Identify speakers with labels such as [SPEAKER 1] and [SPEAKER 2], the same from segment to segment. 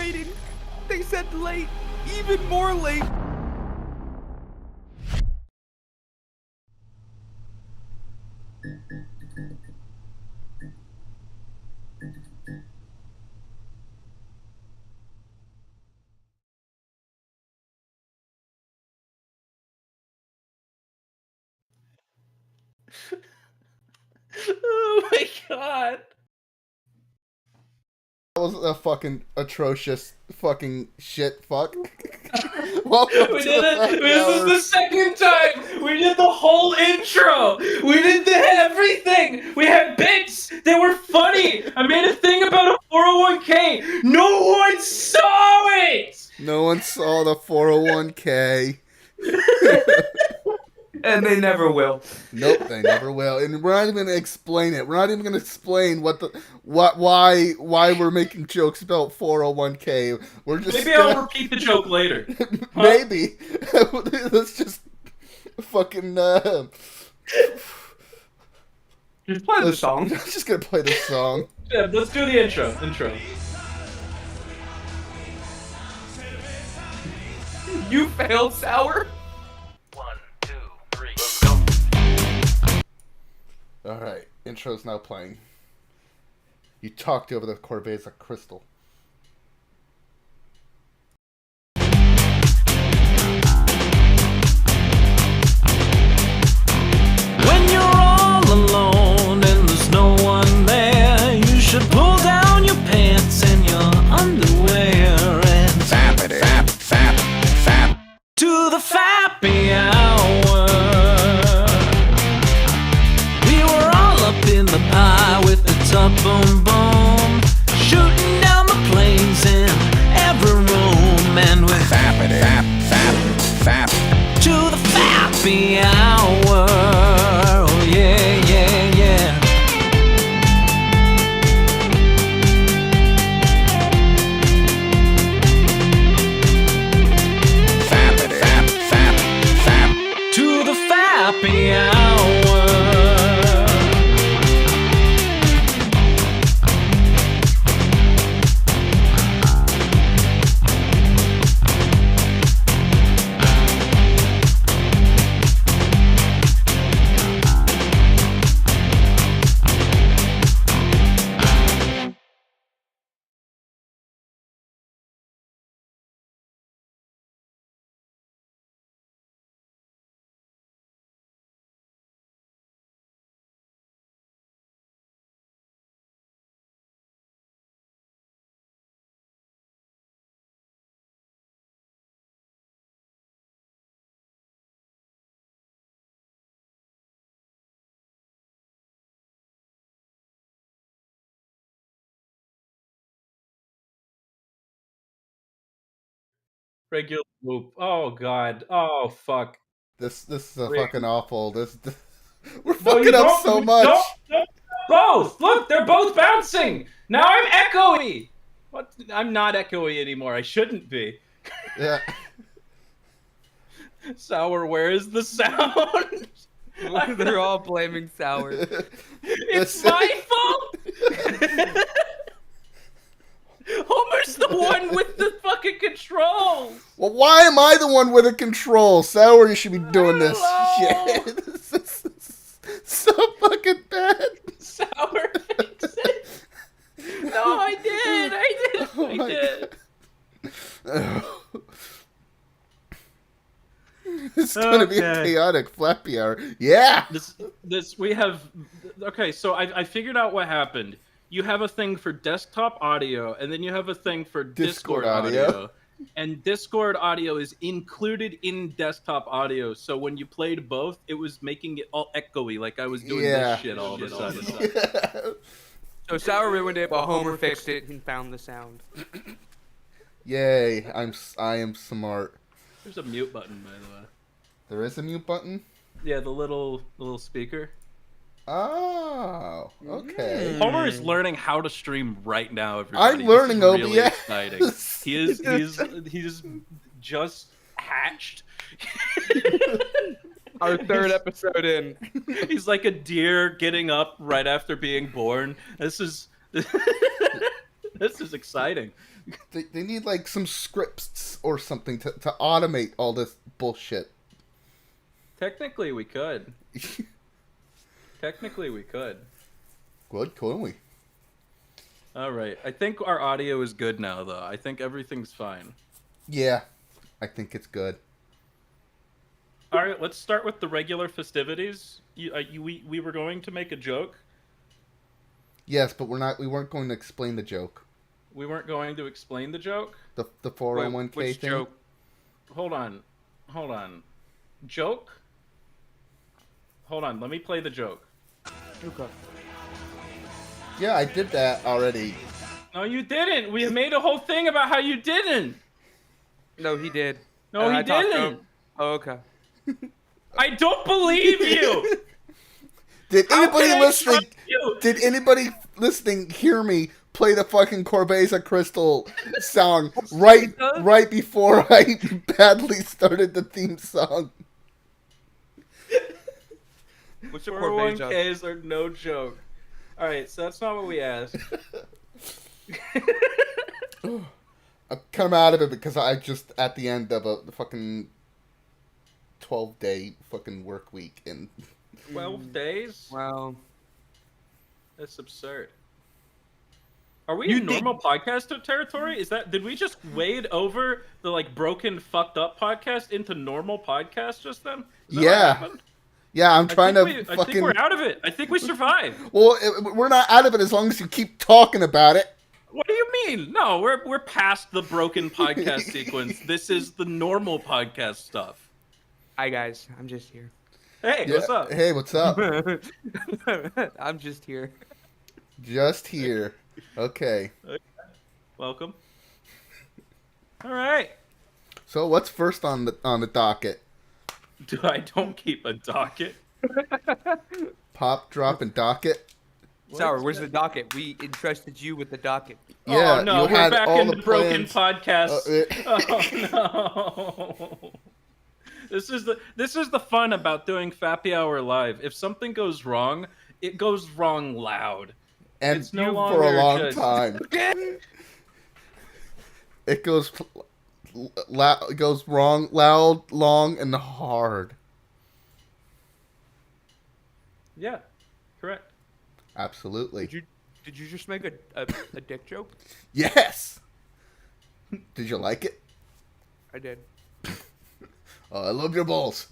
[SPEAKER 1] waiting. They said late, even more late. Oh my god.
[SPEAKER 2] That was a fucking atrocious fucking shit fuck. Welcome
[SPEAKER 1] We
[SPEAKER 2] to
[SPEAKER 1] did
[SPEAKER 2] the
[SPEAKER 1] it!
[SPEAKER 2] Fappy
[SPEAKER 1] This
[SPEAKER 2] Hour.
[SPEAKER 1] is the second time! We did the whole intro! We did everything! We had bits! They were funny! I made a thing about a 401k! No one saw it!
[SPEAKER 2] No one saw the 401k.
[SPEAKER 1] And they never will.
[SPEAKER 2] Nope, they never will. And we're not even gonna explain it. We're not even gonna explain why we're making jokes about 401k. We're just
[SPEAKER 1] Maybe I'll repeat the joke later.
[SPEAKER 2] Maybe. Let's just fucking
[SPEAKER 1] Just play the song.
[SPEAKER 2] I'm just gonna play the song.
[SPEAKER 1] Yeah, let's do the intro. You failed, Sour?
[SPEAKER 3] 1, 2, 3, go.
[SPEAKER 2] Alright, intro's now playing. You talked over the Corveza crystal.
[SPEAKER 4] When you're all alone and there's no one there, you should pull down your pants and your underwear and fap to the Fappy Hour. We were all up in the pie with the top boom boom, shooting down the planes in every room, and with fap to the Fappy Hour. Oh yeah, yeah, yeah. To the Fappy Hour.
[SPEAKER 1] Regular loop. Oh god. Oh fuck.
[SPEAKER 2] This is a
[SPEAKER 1] Wait.
[SPEAKER 2] fucking awful. We're
[SPEAKER 1] No,
[SPEAKER 2] fucking
[SPEAKER 1] you
[SPEAKER 2] up
[SPEAKER 1] don't-
[SPEAKER 2] so
[SPEAKER 1] you
[SPEAKER 2] much.
[SPEAKER 1] don't- Both! Look, they're both bouncing! Now I'm echoey! What? I'm not echoey anymore. I shouldn't be.
[SPEAKER 2] Yeah.
[SPEAKER 1] Sour, where is the sound?
[SPEAKER 5] They're all blaming Sour.
[SPEAKER 1] It's my fault! Homer's the one with the fucking controls!
[SPEAKER 2] Well, why am I the one with the control? Sour, you should be doing this
[SPEAKER 1] Hello?
[SPEAKER 2] shit. This is so fucking bad.
[SPEAKER 1] Sour, fix it! No, I did!
[SPEAKER 2] Oh
[SPEAKER 1] I
[SPEAKER 2] my
[SPEAKER 1] did!
[SPEAKER 2] Oh. It's gonna be a
[SPEAKER 1] Okay.
[SPEAKER 2] chaotic Fappy Hour. Yeah.
[SPEAKER 1] We have. Okay, so I figured out what happened. You have a thing for desktop audio, and then you have a thing for Discord audio. And Discord audio is included in desktop audio, so when you played both, it was making it all echoey, like I was doing
[SPEAKER 2] Yeah.
[SPEAKER 1] this shit all of a sudden.
[SPEAKER 5] So Sour ruined it, but Homer fixed it and found the sound.
[SPEAKER 2] Yay! I am smart.
[SPEAKER 1] There's a mute button, by the way.
[SPEAKER 2] There is a mute button.
[SPEAKER 1] Yeah, the little speaker.
[SPEAKER 2] Oh, okay.
[SPEAKER 1] Homer is learning how to stream right now. Everybody.
[SPEAKER 2] I'm learning
[SPEAKER 1] This is really
[SPEAKER 2] OBS.
[SPEAKER 1] exciting. He's just hatched.
[SPEAKER 5] Our third episode in.
[SPEAKER 1] He's like a deer getting up right after being born. This is This is exciting.
[SPEAKER 2] They need like some scripts or something to automate all this bullshit.
[SPEAKER 1] Technically, we could. Technically, we could.
[SPEAKER 2] Good, couldn't we?
[SPEAKER 1] All right. I think our audio is good now, though. I think everything's fine.
[SPEAKER 2] Yeah, I think it's good.
[SPEAKER 1] All right. Let's start with the regular festivities. We were going to make a joke.
[SPEAKER 2] Yes, but we weren't going to explain the joke.
[SPEAKER 1] We weren't going to explain the joke.
[SPEAKER 2] The 401k
[SPEAKER 5] Which
[SPEAKER 2] thing.
[SPEAKER 5] joke?
[SPEAKER 1] Hold on. Joke? Hold on. Let me play the joke.
[SPEAKER 5] Okay.
[SPEAKER 2] Yeah, I did that already.
[SPEAKER 1] No, you didn't. We made a whole thing about how you didn't.
[SPEAKER 5] No, he did.
[SPEAKER 1] No,
[SPEAKER 5] And
[SPEAKER 1] he
[SPEAKER 5] I talked to him.
[SPEAKER 1] didn't.
[SPEAKER 5] Oh, okay.
[SPEAKER 1] I don't believe you.
[SPEAKER 2] Did
[SPEAKER 1] How
[SPEAKER 2] anybody
[SPEAKER 1] can I
[SPEAKER 2] listening?
[SPEAKER 1] trust you?
[SPEAKER 2] Did anybody listening hear me play the fucking Corbeza Crystal song right before I badly started the theme song?
[SPEAKER 5] What's your Corbett joke?
[SPEAKER 1] 401ks are no joke. All right, so that's not what we asked.
[SPEAKER 2] I've come out of it because I just at the end of a fucking 12-day fucking work week and
[SPEAKER 1] 12 days?
[SPEAKER 5] Well,
[SPEAKER 1] That's absurd. Are we in normal podcast territory? Did we just wade over the like broken, fucked up podcast into normal podcast just then? Is that what
[SPEAKER 2] Yeah.
[SPEAKER 1] happened?
[SPEAKER 2] yeah, I'm
[SPEAKER 1] I
[SPEAKER 2] trying
[SPEAKER 1] think
[SPEAKER 2] to
[SPEAKER 1] I
[SPEAKER 2] fucking.
[SPEAKER 1] think we're out of it. I think we survived.
[SPEAKER 2] Well, we're not out of it as long as you keep talking about it.
[SPEAKER 1] What do you mean? No, we're past the broken podcast sequence. This is the normal podcast stuff.
[SPEAKER 5] hi guys, I'm just here.
[SPEAKER 1] Hey, what's up?
[SPEAKER 2] Hey, what's up?
[SPEAKER 5] I'm just here.
[SPEAKER 2] Just here. Okay.
[SPEAKER 1] Welcome. All right.
[SPEAKER 2] So what's first on the docket?
[SPEAKER 1] I don't keep a docket.
[SPEAKER 2] Pop, drop, and docket.
[SPEAKER 5] Sour, where's the docket? We entrusted you with the docket.
[SPEAKER 2] Yeah,
[SPEAKER 1] oh no,
[SPEAKER 2] you
[SPEAKER 1] we're
[SPEAKER 2] had
[SPEAKER 1] back
[SPEAKER 2] all
[SPEAKER 1] in
[SPEAKER 2] the
[SPEAKER 1] the broken
[SPEAKER 2] plans.
[SPEAKER 1] podcast. Oh no. This is the fun about doing Fappy Hour live. If something goes wrong, it goes wrong loud.
[SPEAKER 2] And
[SPEAKER 1] It's no
[SPEAKER 2] for
[SPEAKER 1] longer
[SPEAKER 2] a long
[SPEAKER 1] just-
[SPEAKER 2] time. It goes it goes wrong, loud, long, and hard.
[SPEAKER 1] Yeah, correct.
[SPEAKER 2] Absolutely.
[SPEAKER 5] Did you just make a dick joke?
[SPEAKER 2] Yes. Did you like it?
[SPEAKER 5] I did.
[SPEAKER 2] Oh, I love your balls.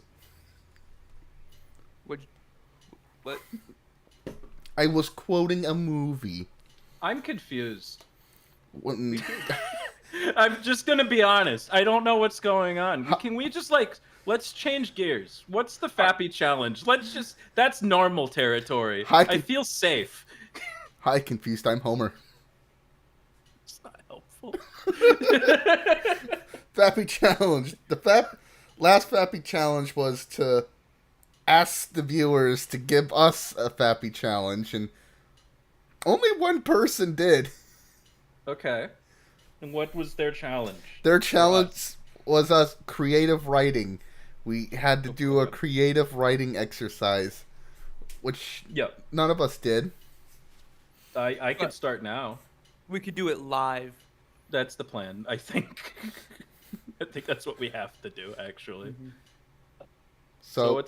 [SPEAKER 5] What?
[SPEAKER 2] I was quoting a movie.
[SPEAKER 1] I'm confused.
[SPEAKER 2] When,
[SPEAKER 1] I'm just gonna be honest. I don't know what's going on. Can we just let's change gears? What's the Fappy challenge? That's normal territory. I feel safe.
[SPEAKER 2] Hi, confused. I'm Homer.
[SPEAKER 1] It's not helpful.
[SPEAKER 2] Fappy challenge. The last Fappy challenge was to ask the viewers to give us a Fappy challenge, and only one person did.
[SPEAKER 1] Okay. And what was their challenge?
[SPEAKER 2] Their challenge was us creative writing. We had to do a creative writing exercise, which
[SPEAKER 1] Yep.
[SPEAKER 2] none of us did.
[SPEAKER 1] I could start now.
[SPEAKER 5] We could do it live.
[SPEAKER 1] That's the plan, I think. I think that's what we have to do, actually. So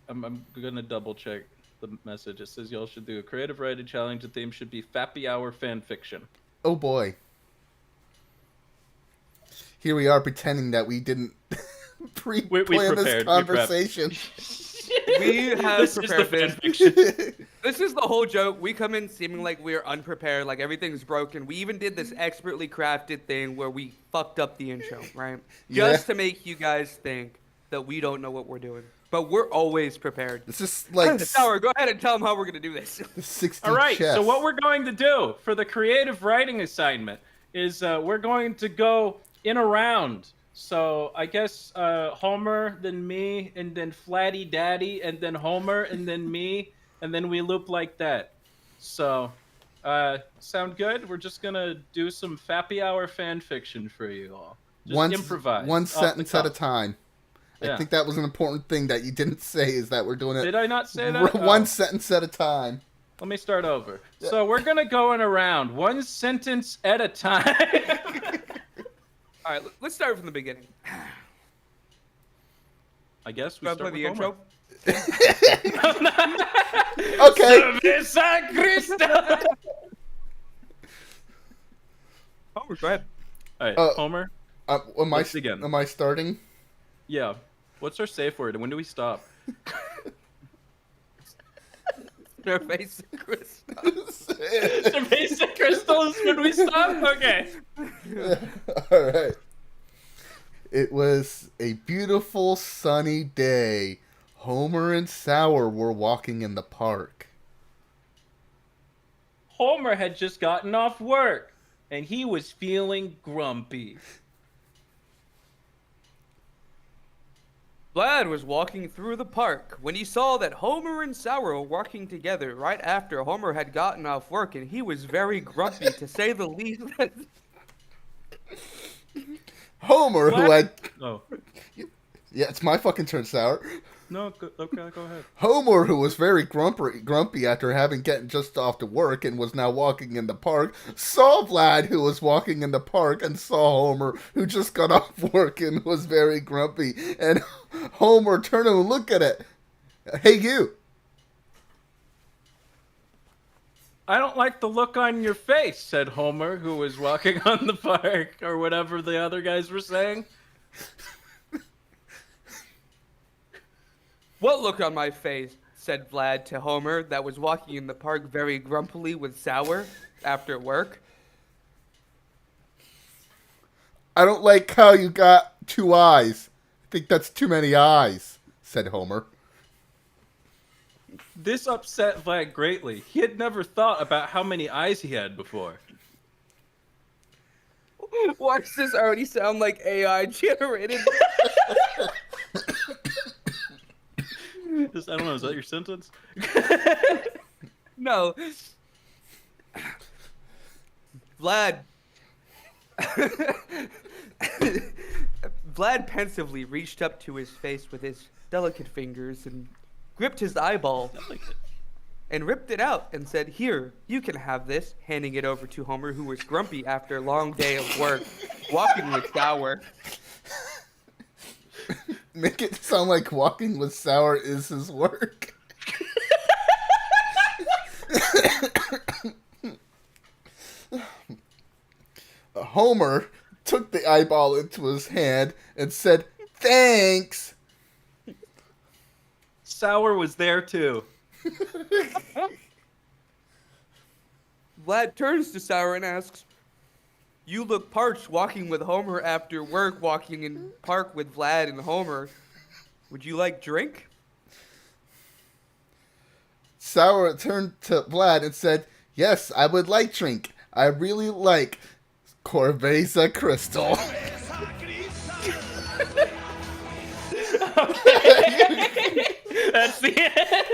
[SPEAKER 1] I'm gonna double check the message. It says y'all should do a creative writing challenge. The theme should be Fappy Hour fan fiction.
[SPEAKER 2] Oh boy. Here we are pretending that we didn't
[SPEAKER 1] We
[SPEAKER 2] pre-plan this
[SPEAKER 1] prepared.
[SPEAKER 2] conversation.
[SPEAKER 5] We have
[SPEAKER 1] This is the
[SPEAKER 5] prepared
[SPEAKER 1] fan
[SPEAKER 5] this.
[SPEAKER 1] fiction.
[SPEAKER 5] This is the whole joke. We come in seeming like we're unprepared, like everything's broken. We even did this expertly crafted thing where we fucked up the intro, right? Just to make you guys think that we don't know what we're doing. But we're always prepared.
[SPEAKER 2] This is like
[SPEAKER 5] Sour, go ahead and tell them how we're going to do this.
[SPEAKER 2] the 60
[SPEAKER 1] All right,
[SPEAKER 2] chess.
[SPEAKER 1] so what we're going to do for the creative writing assignment is we're going to go in a round. So I guess Homer, then me, and then Flatty Daddy, and then Homer, and then me, and then we loop like that. So, sound good? We're just gonna do some Fappy Hour fan fiction for you all. Just improvise.
[SPEAKER 2] One
[SPEAKER 1] off the
[SPEAKER 2] sentence at a
[SPEAKER 1] cuff.
[SPEAKER 2] time.
[SPEAKER 1] Yeah.
[SPEAKER 2] I think that was an important thing that you didn't say is that we're doing it
[SPEAKER 1] Did I not say that?
[SPEAKER 2] one sentence at a time.
[SPEAKER 1] Let me start over. So we're gonna go in around, one sentence at a time.
[SPEAKER 5] All right, let's start from the beginning.
[SPEAKER 1] I guess we
[SPEAKER 5] Wanna
[SPEAKER 1] start
[SPEAKER 5] play
[SPEAKER 1] with
[SPEAKER 5] the
[SPEAKER 1] Homer.
[SPEAKER 5] intro.
[SPEAKER 2] Okay.
[SPEAKER 1] Cerveza Cristal.
[SPEAKER 5] Homer, go ahead.
[SPEAKER 1] All right, Homer. Let's begin.
[SPEAKER 2] Am I starting?
[SPEAKER 1] Yeah. What's our safe word? And when do we stop?
[SPEAKER 5] Cerveza Cristal.
[SPEAKER 1] Cerveza Cristal is when we stop? Okay.
[SPEAKER 2] All right. It was a beautiful sunny day. Homer and Sour were walking in the park.
[SPEAKER 1] Homer had just gotten off work, and he was feeling grumpy.
[SPEAKER 5] Vlad was walking through the park when he saw that Homer and Sour were walking together right after Homer had gotten off work, and he was very grumpy, to say the least.
[SPEAKER 2] Homer, who had...
[SPEAKER 1] Oh.
[SPEAKER 2] Yeah, it's my fucking turn, Sour.
[SPEAKER 1] No, okay, go ahead.
[SPEAKER 2] Homer, who was very grumpy after having gotten just off to work and was now walking in the park, saw Vlad, who was walking in the park, and saw Homer, who just got off work and was very grumpy. And Homer turned and looked at it. Hey, you.
[SPEAKER 1] I don't like the look on your face, said Homer, who was walking on the park, or whatever the other guys were saying.
[SPEAKER 5] What look on my face? Said Vlad to Homer, that was walking in the park very grumpily with Sour after work.
[SPEAKER 2] I don't like how you got 2 eyes. I think that's too many eyes, said Homer.
[SPEAKER 1] This upset Vlad greatly. He had never thought about how many eyes he had before.
[SPEAKER 5] Why does this already sound like AI generated?
[SPEAKER 1] I don't know, is that your sentence?
[SPEAKER 5] No. Vlad. Vlad pensively reached up to his face with his delicate fingers and gripped his eyeball and ripped it out and said, "Here, you can have this," handing it over to Homer, who was grumpy after a long day of work, walking with Sour.
[SPEAKER 2] Make it sound like walking with Sour is his work. Homer took the eyeball into his hand and said, "Thanks."
[SPEAKER 1] Sour was there too.
[SPEAKER 5] Vlad turns to Sour and asks, "You look parched walking with Homer after work, walking in park with Vlad and Homer. Would you like drink?"
[SPEAKER 2] Sour turned to Vlad and said, "Yes, I would like drink. I really like Cerveza Cristal."
[SPEAKER 1] That's the end.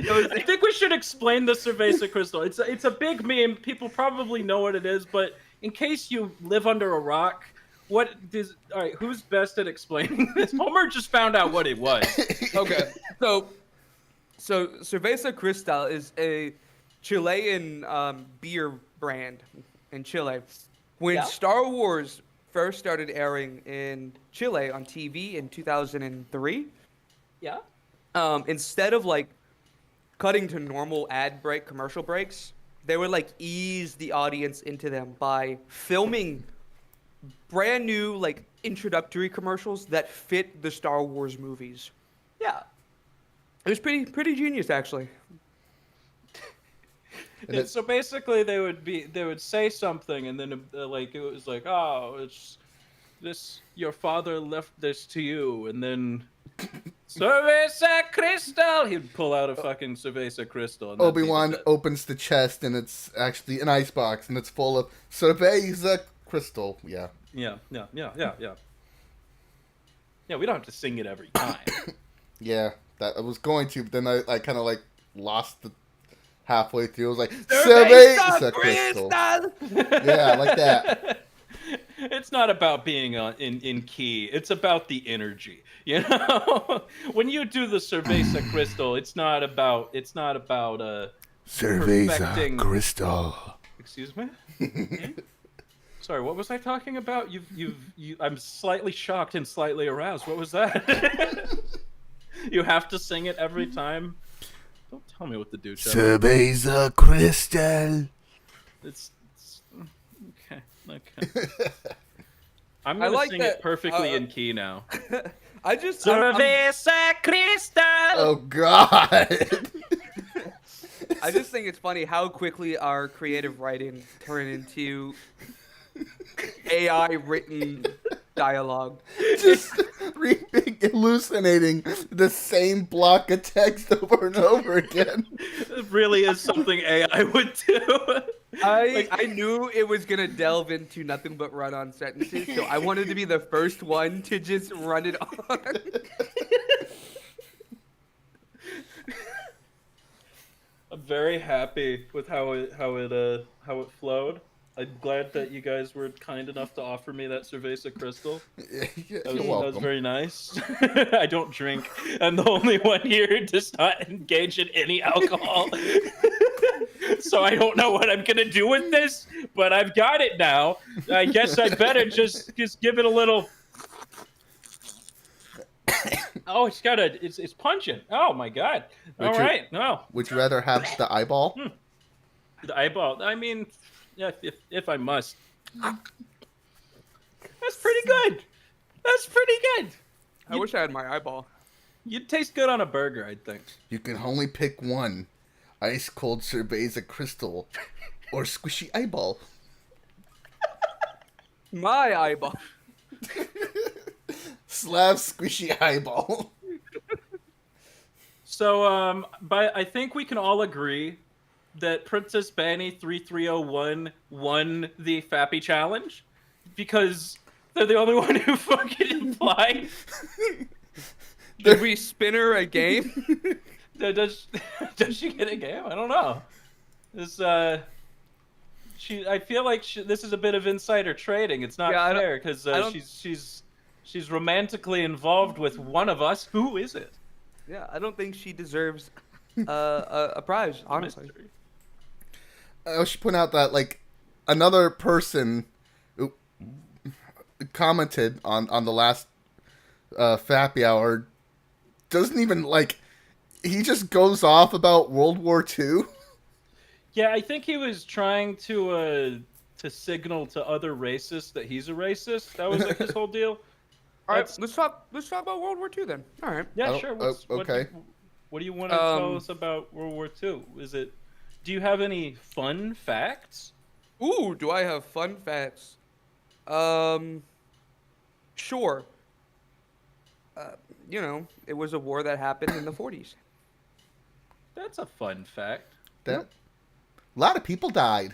[SPEAKER 1] I think we should explain the Cerveza Crystal. It's a big meme. People probably know what it is, but in case you live under a rock, all right, who's best at explaining this? Homer just found out what it was.
[SPEAKER 5] Okay, so Cerveza Cristal is a Chilean beer brand in Chile. When Star Wars first started airing in Chile on TV in 2003, instead of like cutting to normal commercial breaks, they would like ease the audience into them by filming brand new like introductory commercials that fit the Star Wars movies. Yeah. It was pretty genius, actually.
[SPEAKER 1] Yeah, so basically they would say something, and then it was like, "Oh, it's this, your father left this to you," and then Cerveza Cristal, he'd pull out a fucking Cerveza Cristal. And
[SPEAKER 2] Obi-Wan opens the chest, and it's actually an icebox, and it's full of Cerveza Cristal. Yeah.
[SPEAKER 1] Yeah. Yeah, we don't have to sing it every time.
[SPEAKER 2] Yeah, that I was going to, but then I kind of like lost the halfway through. I was like, Cerveza Cristal. Yeah, like that.
[SPEAKER 1] It's not about being in key. It's about the energy. You know, when you do the Cerveza Crystal, it's not about
[SPEAKER 2] Cerveza
[SPEAKER 1] perfecting-
[SPEAKER 2] Crystal.
[SPEAKER 1] Excuse me. Sorry, what was I talking about? I'm slightly shocked and slightly aroused. What was that? You have to sing it every time. Don't tell me what to do, Trevor.
[SPEAKER 2] Cerveza Crystal.
[SPEAKER 1] It's okay. I'm gonna
[SPEAKER 5] like
[SPEAKER 1] sing
[SPEAKER 5] that,
[SPEAKER 1] it perfectly in key now.
[SPEAKER 5] I just
[SPEAKER 1] Cerveza Crystal.
[SPEAKER 2] Oh God.
[SPEAKER 5] I just think it's funny how quickly our creative writing turned into AI written dialogue.
[SPEAKER 2] Just hallucinating the same block of text over and over again.
[SPEAKER 1] It really is something AI would do.
[SPEAKER 5] I knew it was gonna delve into nothing but run-on sentences, so I wanted to be the first one to just run it on.
[SPEAKER 1] I'm very happy with how it flowed. I'm glad that you guys were kind enough to offer me that Cerveza Crystal.
[SPEAKER 2] You're
[SPEAKER 1] That was
[SPEAKER 2] welcome.
[SPEAKER 1] very nice. I don't drink. I'm the only one here who does not engage in any alcohol. So I don't know what I'm gonna do with this, but I've got it now. I guess I better just give it a little. Oh, it's pungent. Oh my god. All
[SPEAKER 2] Richard,
[SPEAKER 1] right. No.
[SPEAKER 2] Would you rather have the eyeball?
[SPEAKER 1] The eyeball. I mean, yeah, if I must. That's pretty good. That's pretty good.
[SPEAKER 5] I wish I had my eyeball.
[SPEAKER 1] You'd taste good on a burger, I think.
[SPEAKER 2] You can only pick one. Ice cold Cerveza Crystal or squishy eyeball.
[SPEAKER 5] My eyeball.
[SPEAKER 2] Slav squishy eyeball.
[SPEAKER 1] So, but I think we can all agree that Princess Banny 3301 won the Fappy challenge because they're the only one who fucking implied.
[SPEAKER 5] Did we spin her a game?
[SPEAKER 1] Does she get a game? I don't know. I feel like this is a bit of insider trading. It's not
[SPEAKER 5] Yeah,
[SPEAKER 1] fair because she's romantically involved with one of us. Who is it?
[SPEAKER 5] Yeah, I don't think she deserves a prize, honestly.
[SPEAKER 1] Mystery.
[SPEAKER 2] I should point out that like another person who commented on the last Fappy Hour doesn't even like. He just goes off about World War II.
[SPEAKER 1] Yeah, I think he was trying to signal to other racists that he's a racist. That was like his whole deal.
[SPEAKER 5] All right,
[SPEAKER 1] That's-
[SPEAKER 5] let's talk about World War II then. All right.
[SPEAKER 1] Yeah,
[SPEAKER 2] Oh,
[SPEAKER 1] sure.
[SPEAKER 2] okay.
[SPEAKER 1] What do you want to tell us about World War II? Do you have any fun facts?
[SPEAKER 5] Ooh, do I have fun facts? Sure. It was a war that happened in the 40s.
[SPEAKER 1] That's a fun fact.
[SPEAKER 2] That a lot of people died.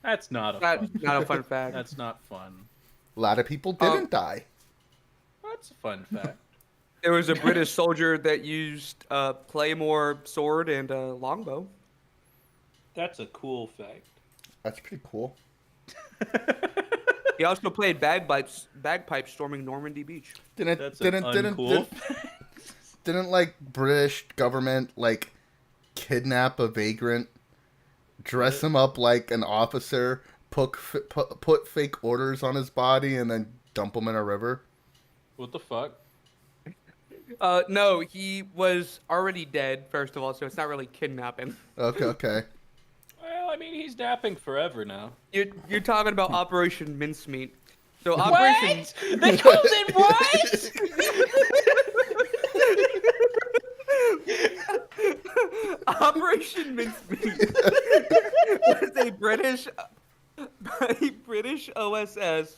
[SPEAKER 1] That's not a
[SPEAKER 5] That's
[SPEAKER 1] fun.
[SPEAKER 5] not a fun fact.
[SPEAKER 1] That's not fun.
[SPEAKER 2] A lot of people didn't die.
[SPEAKER 1] That's a fun fact.
[SPEAKER 5] There was a British soldier that used a claymore sword and a longbow.
[SPEAKER 1] That's a cool fact.
[SPEAKER 2] That's pretty cool.
[SPEAKER 5] He also played bagpipes storming Normandy Beach.
[SPEAKER 1] That's an uncool.
[SPEAKER 2] Didn't like British government like kidnap a vagrant, dress him up like an officer, put fake orders on his body, and then dump him in a river?
[SPEAKER 1] What the fuck?
[SPEAKER 5] No, he was already dead, first of all, so it's not really kidnapping.
[SPEAKER 2] Okay.
[SPEAKER 1] Well, I mean, he's napping forever now.
[SPEAKER 5] You're talking about Operation Mincemeat. So Operation
[SPEAKER 1] What? They called it what?
[SPEAKER 5] Operation Mincemeat was a British OSS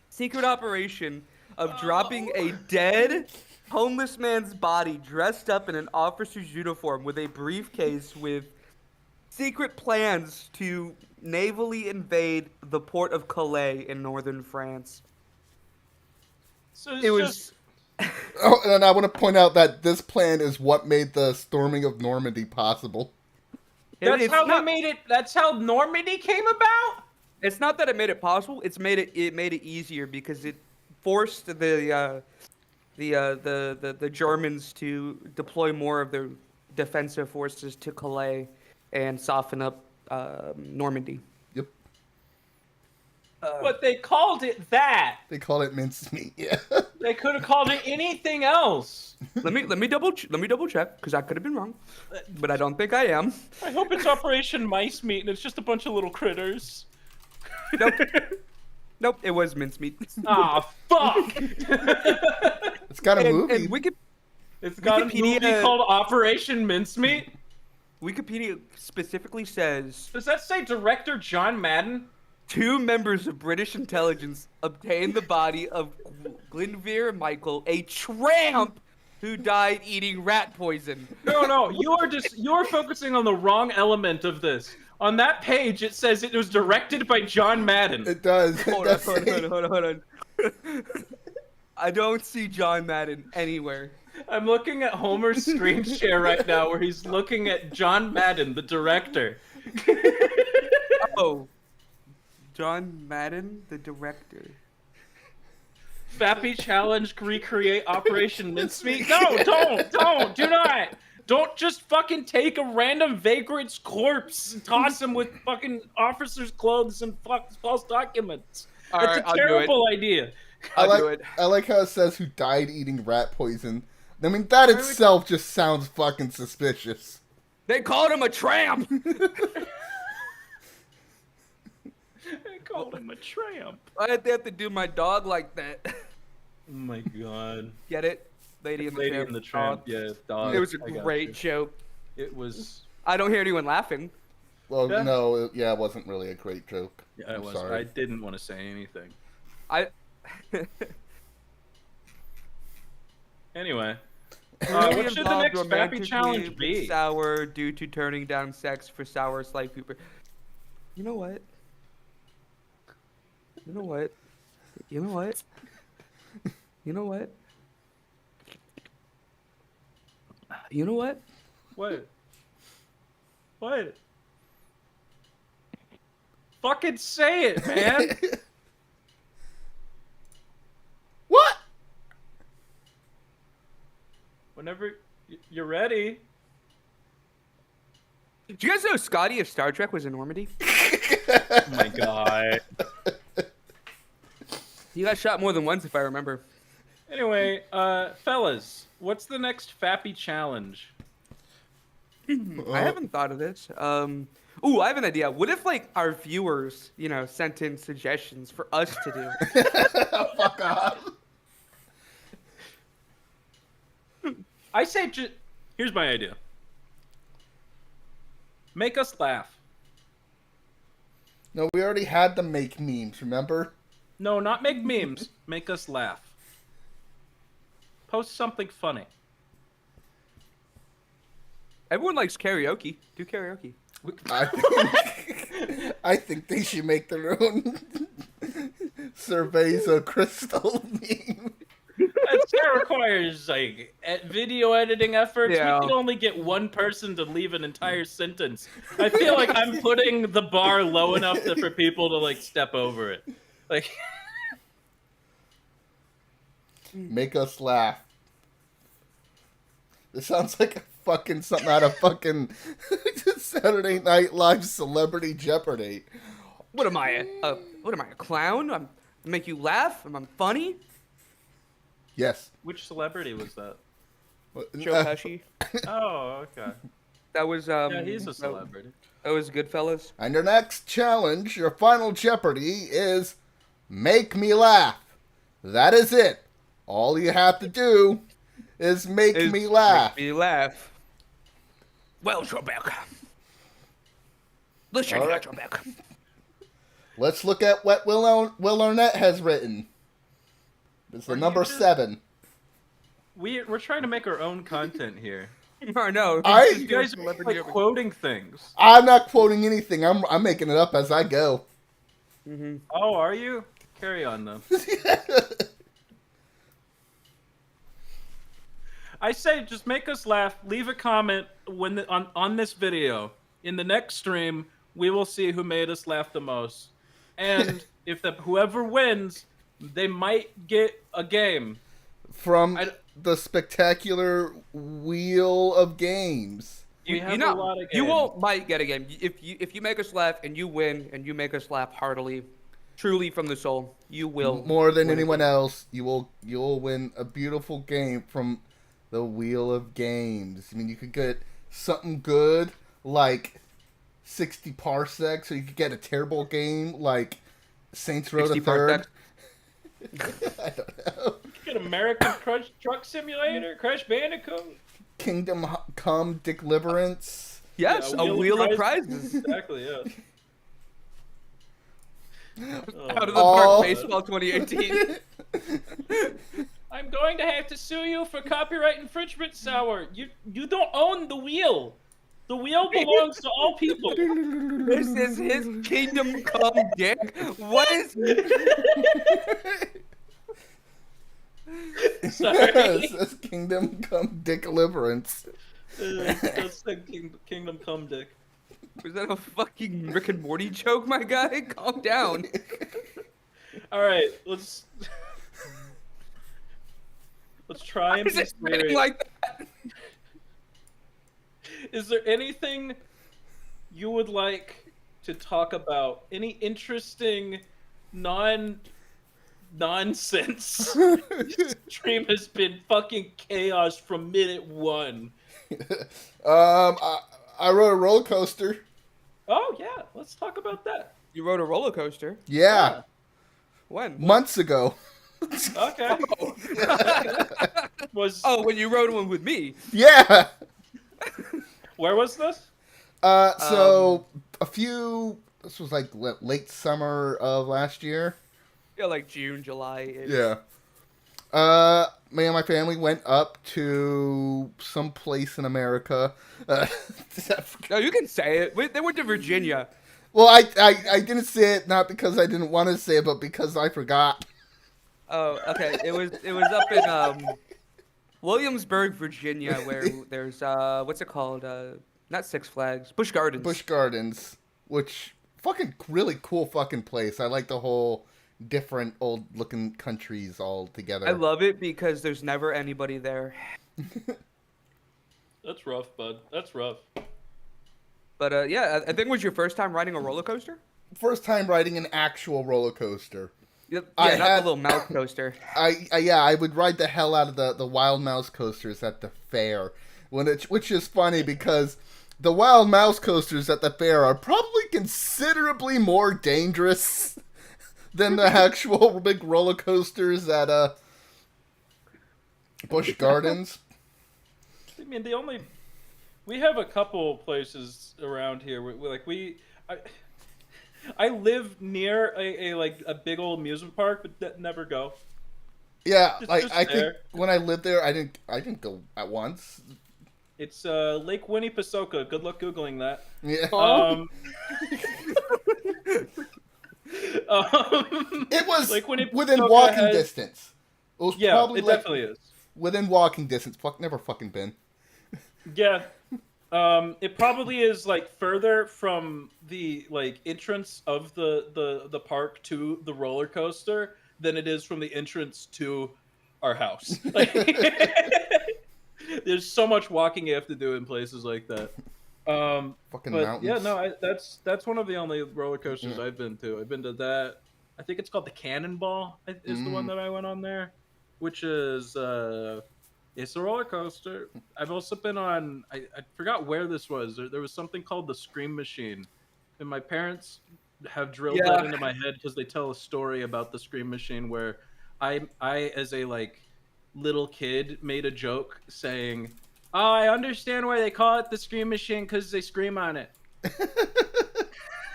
[SPEAKER 5] secret operation of dropping a dead homeless man's body dressed up in an officer's uniform with a briefcase with secret plans to navally invade the port of Calais in northern France.
[SPEAKER 1] So
[SPEAKER 5] It was
[SPEAKER 2] Oh, and I want to point out that this plan is what made the storming of Normandy possible.
[SPEAKER 1] That's
[SPEAKER 5] it's
[SPEAKER 1] how
[SPEAKER 5] not-
[SPEAKER 1] they made it. That's how Normandy came about.
[SPEAKER 5] It's not that it made it possible. It made it easier because it forced the Germans to deploy more of their defensive forces to Calais and soften up Normandy.
[SPEAKER 2] Yep.
[SPEAKER 1] But they called it that.
[SPEAKER 2] They call it mincemeat. Yeah.
[SPEAKER 1] They could have called it anything else.
[SPEAKER 5] Let me double check because I could have been wrong, but I don't think I am.
[SPEAKER 1] I hope it's Operation Mice Meat and it's just a bunch of little critters.
[SPEAKER 5] Nope. Nope, it was mincemeat.
[SPEAKER 1] Ah, fuck!
[SPEAKER 2] It's got a movie.
[SPEAKER 5] And
[SPEAKER 1] It's got a movie
[SPEAKER 5] Wikipedia-
[SPEAKER 1] called Operation Mincemeat?
[SPEAKER 5] Wikipedia specifically says
[SPEAKER 1] Does that say director John Madden?
[SPEAKER 5] 2 members of British intelligence obtained the body of Glenvere Michael, a tramp who died eating rat poison.
[SPEAKER 1] No, you're focusing on the wrong element of this. On that page, it says it was directed by John Madden.
[SPEAKER 2] It does.
[SPEAKER 5] Hold on. I don't see John Madden anywhere.
[SPEAKER 1] I'm looking at Homer's screen share right now where he's looking at John Madden, the director.
[SPEAKER 5] Oh. John Madden, the director.
[SPEAKER 1] Fappy challenge recreate Operation Mincemeat? No, do not! Don't just fucking take a random vagrant's corpse and toss him with fucking officers' clothes and false documents.
[SPEAKER 5] All
[SPEAKER 1] That's
[SPEAKER 5] right,
[SPEAKER 1] a
[SPEAKER 5] I'll do it.
[SPEAKER 1] terrible idea.
[SPEAKER 5] I'll do it.
[SPEAKER 2] I like how it says who died eating rat poison. I mean, that itself just sounds fucking suspicious.
[SPEAKER 5] They called him a tramp.
[SPEAKER 1] They called him a tramp.
[SPEAKER 5] I had to do my dog like that.
[SPEAKER 1] Oh my god.
[SPEAKER 5] Get it? Lady and the
[SPEAKER 1] Lady
[SPEAKER 5] Tramp.
[SPEAKER 1] and the Tramp,
[SPEAKER 5] Dog.
[SPEAKER 1] yeah, dog.
[SPEAKER 5] It was a
[SPEAKER 1] I got
[SPEAKER 5] great
[SPEAKER 1] you.
[SPEAKER 5] joke.
[SPEAKER 1] It was.
[SPEAKER 5] I don't hear anyone laughing.
[SPEAKER 2] Well,
[SPEAKER 1] Yeah.
[SPEAKER 2] no, it wasn't really a great joke.
[SPEAKER 1] Yeah, it
[SPEAKER 2] I'm
[SPEAKER 1] was.
[SPEAKER 2] sorry.
[SPEAKER 1] I didn't want to say anything.
[SPEAKER 5] I.
[SPEAKER 1] Anyway.
[SPEAKER 5] Really
[SPEAKER 1] What should the
[SPEAKER 5] involved
[SPEAKER 1] next Fappy
[SPEAKER 5] romantically
[SPEAKER 1] challenge
[SPEAKER 5] with
[SPEAKER 1] be?
[SPEAKER 5] Sour due to turning down sex for Sour Sly Cooper. You know what? You know what? You know what? You know what? You know what?
[SPEAKER 1] What? What? Fucking say it, man!
[SPEAKER 2] What?
[SPEAKER 1] Whenever you're ready.
[SPEAKER 5] Did you guys know Scotty of Star Trek was in Normandy?
[SPEAKER 1] Oh my god.
[SPEAKER 5] He got shot more than once, if I remember.
[SPEAKER 1] Anyway, fellas, what's the next Fappy challenge?
[SPEAKER 5] I haven't thought of this. Ooh, I have an idea. What if, like, our viewers, sent in suggestions for us to do?
[SPEAKER 2] Fuck off.
[SPEAKER 1] I say here's my idea. Make us laugh.
[SPEAKER 2] No, we already had the make memes, remember?
[SPEAKER 1] No, not make memes. Make us laugh. Post something funny.
[SPEAKER 5] Everyone likes karaoke. Do karaoke.
[SPEAKER 2] I think they should make their own Cerveza Crystal meme.
[SPEAKER 1] That requires like video editing efforts.
[SPEAKER 5] Yeah.
[SPEAKER 1] We can only get one person to leave an entire sentence. I feel like I'm putting the bar low enough for people to like step over it. Like,
[SPEAKER 2] Make us laugh. This sounds like a fucking something out of fucking Saturday Night Live Celebrity Jeopardy.
[SPEAKER 5] What am I, a clown? I make you laugh? Am I funny?
[SPEAKER 2] Yes.
[SPEAKER 1] which celebrity was that?
[SPEAKER 5] Joe Pesci.
[SPEAKER 1] Oh, okay.
[SPEAKER 5] That was
[SPEAKER 1] Yeah, he's a celebrity.
[SPEAKER 5] That was Goodfellas.
[SPEAKER 2] And your next challenge, your final Jeopardy, is make me laugh. That is it. All you have to do is make me laugh.
[SPEAKER 5] Make me laugh. Well, Trebek. Listen
[SPEAKER 2] All
[SPEAKER 5] here,
[SPEAKER 2] right.
[SPEAKER 5] Trebek.
[SPEAKER 2] Let's look at what Will Arnett has written. It's the
[SPEAKER 1] Are you
[SPEAKER 2] number
[SPEAKER 1] just-
[SPEAKER 2] 7.
[SPEAKER 1] We're trying to make our own content here.
[SPEAKER 5] I know.
[SPEAKER 1] You guys are like quoting things.
[SPEAKER 2] I'm not quoting anything. I'm making it up as I go.
[SPEAKER 1] Oh, are you? Carry on though. I say just make us laugh. Leave a comment on this video. In the next stream, we will see who made us laugh the most. and if whoever wins, they might get a game.
[SPEAKER 2] From the spectacular wheel of games.
[SPEAKER 1] We have
[SPEAKER 5] you
[SPEAKER 1] a lot of games.
[SPEAKER 5] You won't might get a game if you make us laugh and you win and you make us laugh heartily, truly from the soul. You will
[SPEAKER 2] More than
[SPEAKER 5] win a
[SPEAKER 2] anyone
[SPEAKER 5] game.
[SPEAKER 2] else, you'll win a beautiful game from the wheel of games. I mean, you could get something good like 60 parsecs, or you could get a terrible game like Saints Row the
[SPEAKER 5] 60
[SPEAKER 2] Third.
[SPEAKER 5] parsecs.
[SPEAKER 2] I don't know.
[SPEAKER 1] Get American Truck Simulator, Crash Bandicoot.
[SPEAKER 2] Kingdom Come Deliverance.
[SPEAKER 5] Yes,
[SPEAKER 1] Yeah,
[SPEAKER 5] a wheel of prizes.
[SPEAKER 1] Exactly, yeah.
[SPEAKER 5] Out of the
[SPEAKER 2] All-
[SPEAKER 5] park baseball 2018.
[SPEAKER 1] I'm going to have to sue you for copyright infringement, Sour. You don't own the wheel. The wheel belongs to all people.
[SPEAKER 5] This is his kingdom come dick. What is?
[SPEAKER 1] Sorry.
[SPEAKER 2] Yes, that's Kingdom Come Deliverance.
[SPEAKER 1] That's the Kingdom Come Dick.
[SPEAKER 5] Was that a fucking Rick and Morty joke, my guy? Calm down.
[SPEAKER 1] All right, let's try and
[SPEAKER 5] Is
[SPEAKER 1] be
[SPEAKER 5] it spitting
[SPEAKER 1] serious.
[SPEAKER 5] like that?
[SPEAKER 1] Is there anything you would like to talk about? Any interesting nonsense? Stream has been fucking chaos from minute one.
[SPEAKER 2] I rode a roller coaster.
[SPEAKER 1] Oh yeah, let's talk about that.
[SPEAKER 5] You rode a roller coaster.
[SPEAKER 2] Yeah,
[SPEAKER 5] When?
[SPEAKER 2] months ago.
[SPEAKER 1] Okay. Was
[SPEAKER 5] Oh, when you rode one with me.
[SPEAKER 2] Yeah.
[SPEAKER 1] where was this?
[SPEAKER 2] So this was like late summer of last year.
[SPEAKER 5] Yeah, like June, July.
[SPEAKER 2] Yeah. Me and my family went up to some place in America.
[SPEAKER 5] No, you can say it. They went to Virginia.
[SPEAKER 2] Well, I didn't say it not because I didn't want to say it, but because I forgot.
[SPEAKER 5] Oh, okay. It was up in Williamsburg, Virginia, where there's what's it called? Not Six Flags, Busch Gardens.
[SPEAKER 2] Busch Gardens, which fucking really cool fucking place. I like the whole different old looking countries all together.
[SPEAKER 5] I love it because there's never anybody there.
[SPEAKER 1] That's rough, bud. That's rough.
[SPEAKER 5] But yeah, I think it was your first time riding a roller coaster.
[SPEAKER 2] First time riding an actual roller coaster.
[SPEAKER 5] Yeah,
[SPEAKER 2] I
[SPEAKER 5] not
[SPEAKER 2] had-
[SPEAKER 5] the little mouse coaster.
[SPEAKER 2] I would ride the hell out of the Wild Mouse coasters at the fair, which is funny because the Wild Mouse coasters at the fair are probably considerably more dangerous than the actual big roller coasters at Busch Gardens.
[SPEAKER 1] I mean, we have a couple places around here. I live near a big old amusement park, but never go.
[SPEAKER 2] Yeah,
[SPEAKER 1] It's
[SPEAKER 2] like
[SPEAKER 1] just
[SPEAKER 2] I think
[SPEAKER 1] there.
[SPEAKER 2] when I lived there, I didn't go at once.
[SPEAKER 1] It's Lake Winnipesaukee. Good luck googling that.
[SPEAKER 2] Yeah, it was
[SPEAKER 1] Lake Winnipesaukee
[SPEAKER 2] within walking
[SPEAKER 1] has-
[SPEAKER 2] distance. It was
[SPEAKER 1] Yeah,
[SPEAKER 2] probably
[SPEAKER 1] it
[SPEAKER 2] like
[SPEAKER 1] definitely is.
[SPEAKER 2] within walking distance. Never fucking been.
[SPEAKER 1] Yeah. It probably is like further from the like entrance of the park to the roller coaster than it is from the entrance to our house. Like, there's so much walking you have to do in places like that.
[SPEAKER 2] Fucking
[SPEAKER 1] But
[SPEAKER 2] mountains.
[SPEAKER 1] yeah, no, that's one of the only roller coasters I've been to. I've been to that. I think it's called the Cannonball. Is the one that I went on there, which is it's a roller coaster. I've also been on. I forgot where this was. There was something called the Scream Machine, and my parents have drilled that
[SPEAKER 5] Yeah.
[SPEAKER 1] into my head because they tell a story about the Scream Machine where I as a like little kid made a joke saying, "Oh, I understand why they call it the Scream Machine because they scream on it."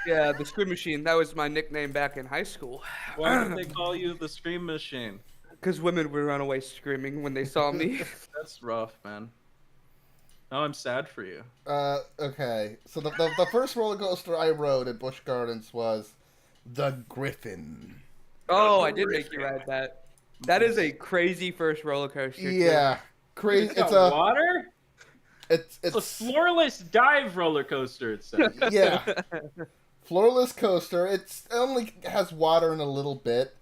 [SPEAKER 5] Yeah, the Scream Machine. That was my nickname back in high school.
[SPEAKER 1] Why did they call you the Scream Machine?
[SPEAKER 5] Because women would run away screaming when they saw me.
[SPEAKER 1] That's rough, man. Oh, I'm sad for you.
[SPEAKER 2] Okay. So the first roller coaster I rode at Busch Gardens was the Griffin.
[SPEAKER 5] Oh, I did make you ride that. That is a crazy first roller coaster. too.
[SPEAKER 2] Yeah, crazy.
[SPEAKER 1] It's got water.
[SPEAKER 2] It's
[SPEAKER 1] It's a floorless dive roller coaster. It says.
[SPEAKER 2] yeah. Floorless coaster. It only has water in a little bit,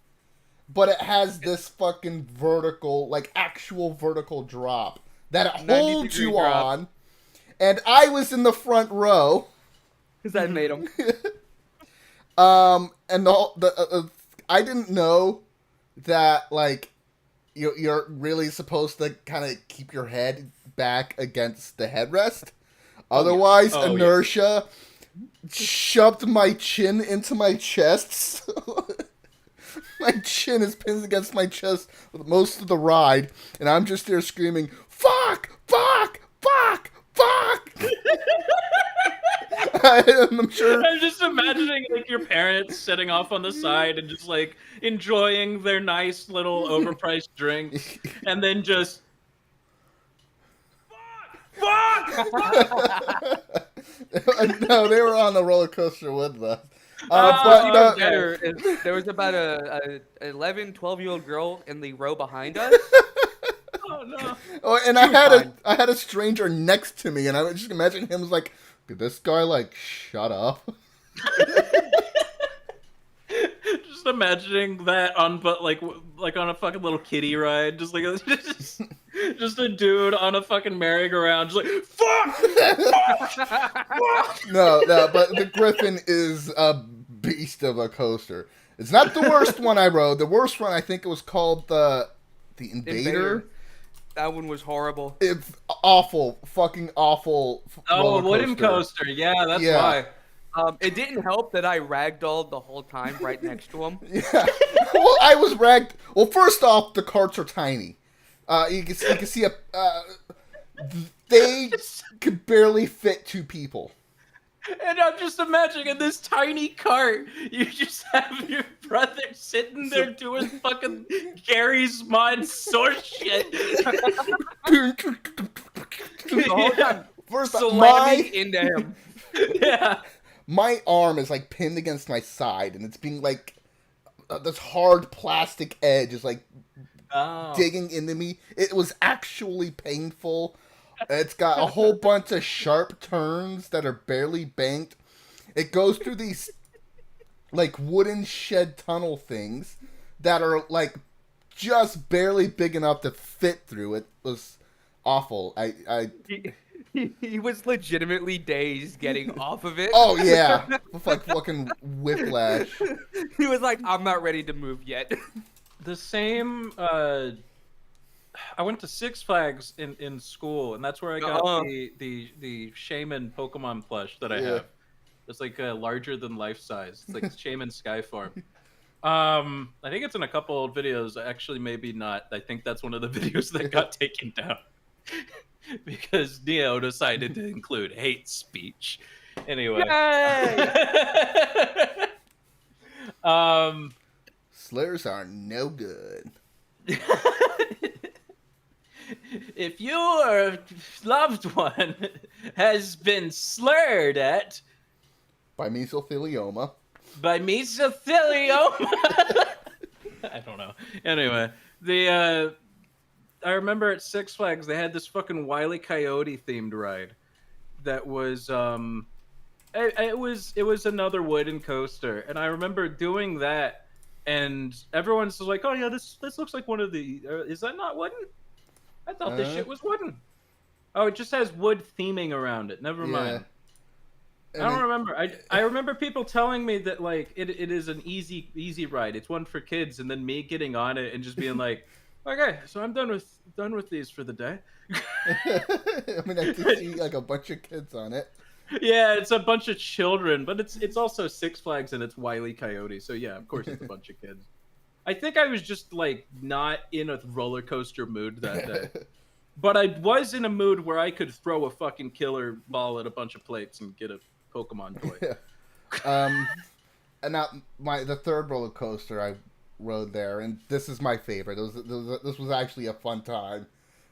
[SPEAKER 2] but it has this fucking vertical, like actual vertical drop that it holds you
[SPEAKER 5] drop.
[SPEAKER 2] on. And I was in the front row.
[SPEAKER 5] Because I made them.
[SPEAKER 2] And I didn't know that like you're really supposed to kind of keep your head back against the headrest. Otherwise, inertia shoved my chin into my chest. My chin is pinned against my chest with most of the ride, and I'm just there screaming, "Fuck! Fuck! Fuck! Fuck!" I'm sure.
[SPEAKER 1] I'm just imagining like your parents sitting off on the side and just like enjoying their nice little overpriced drink, and then just fuck.
[SPEAKER 2] No, they were on the roller coaster with us.
[SPEAKER 5] Even better is there was about a 11, 12-year-old girl in the row behind us.
[SPEAKER 1] Oh no!
[SPEAKER 2] Oh, and I had a stranger next to me, and I would just imagine him as like, "Did this guy like shut up?"
[SPEAKER 1] Just imagining that on, but like on a fucking little kiddie ride, just like just a dude on a fucking merry-go-round, just like fuck.
[SPEAKER 2] No, but the Griffin is a beast of a coaster. It's not the worst one I rode. The worst one, I think it was called the Invader.
[SPEAKER 5] That one was horrible.
[SPEAKER 2] It's awful, fucking awful.
[SPEAKER 1] Oh, wooden coaster. Yeah, that's why.
[SPEAKER 5] It didn't help that I ragdolled the whole time right next to him.
[SPEAKER 2] Yeah. Well, I was ragged. Well, first off, the carts are tiny. You can see they could barely fit 2 people.
[SPEAKER 1] And I'm just imagining in this tiny cart, you just have your brother sitting there doing fucking Gary's Mod source shit.
[SPEAKER 5] The whole time,
[SPEAKER 2] First,
[SPEAKER 5] slamming into him.
[SPEAKER 1] Yeah.
[SPEAKER 2] My arm is like pinned against my side, and it's being like this hard plastic edge is like digging into me. It was actually painful. It's got a whole bunch of sharp turns that are barely banked. It goes through these like wooden shed tunnel things that are like just barely big enough to fit through. It was awful.
[SPEAKER 5] He was legitimately dazed getting off of it.
[SPEAKER 2] Oh yeah, with like fucking whiplash.
[SPEAKER 5] He was like, "I'm not ready to move yet."
[SPEAKER 1] The same. I went to Six Flags in school, and that's where I got the Shaman Pokemon plush that I have. It's like larger than life size. It's like Shaman Skyform. I think it's in a couple old videos. Actually, maybe not. I think that's one of the videos that got taken down because Neo decided to include hate speech. Anyway.
[SPEAKER 2] Slurs are no good.
[SPEAKER 1] If your loved one has been slurred at
[SPEAKER 2] by mesothelioma.
[SPEAKER 1] I don't know. Anyway, I remember at Six Flags they had this fucking Wile E. Coyote themed ride that was it was another wooden coaster, and I remember doing that, and everyone's like, "Oh yeah, this looks like one of the is that not wooden? I thought this shit was wooden." Oh, it just has wood theming around it. Never mind. I don't remember. I remember people telling me that like it is an easy ride. It's one for kids, and then me getting on it and just being like, "Okay, so I'm done with these for the day."
[SPEAKER 2] I mean, I did see like a bunch of kids on it.
[SPEAKER 1] Yeah, it's a bunch of children, but it's also Six Flags and it's Wile E. Coyote, so yeah, of course it's a bunch of kids. I think I was just like not in a roller coaster mood that day. But I was in a mood where I could throw a fucking killer ball at a bunch of plates and get a Pokemon toy.
[SPEAKER 2] And now the third roller coaster I rode there, and this is my favorite. This was actually a fun time.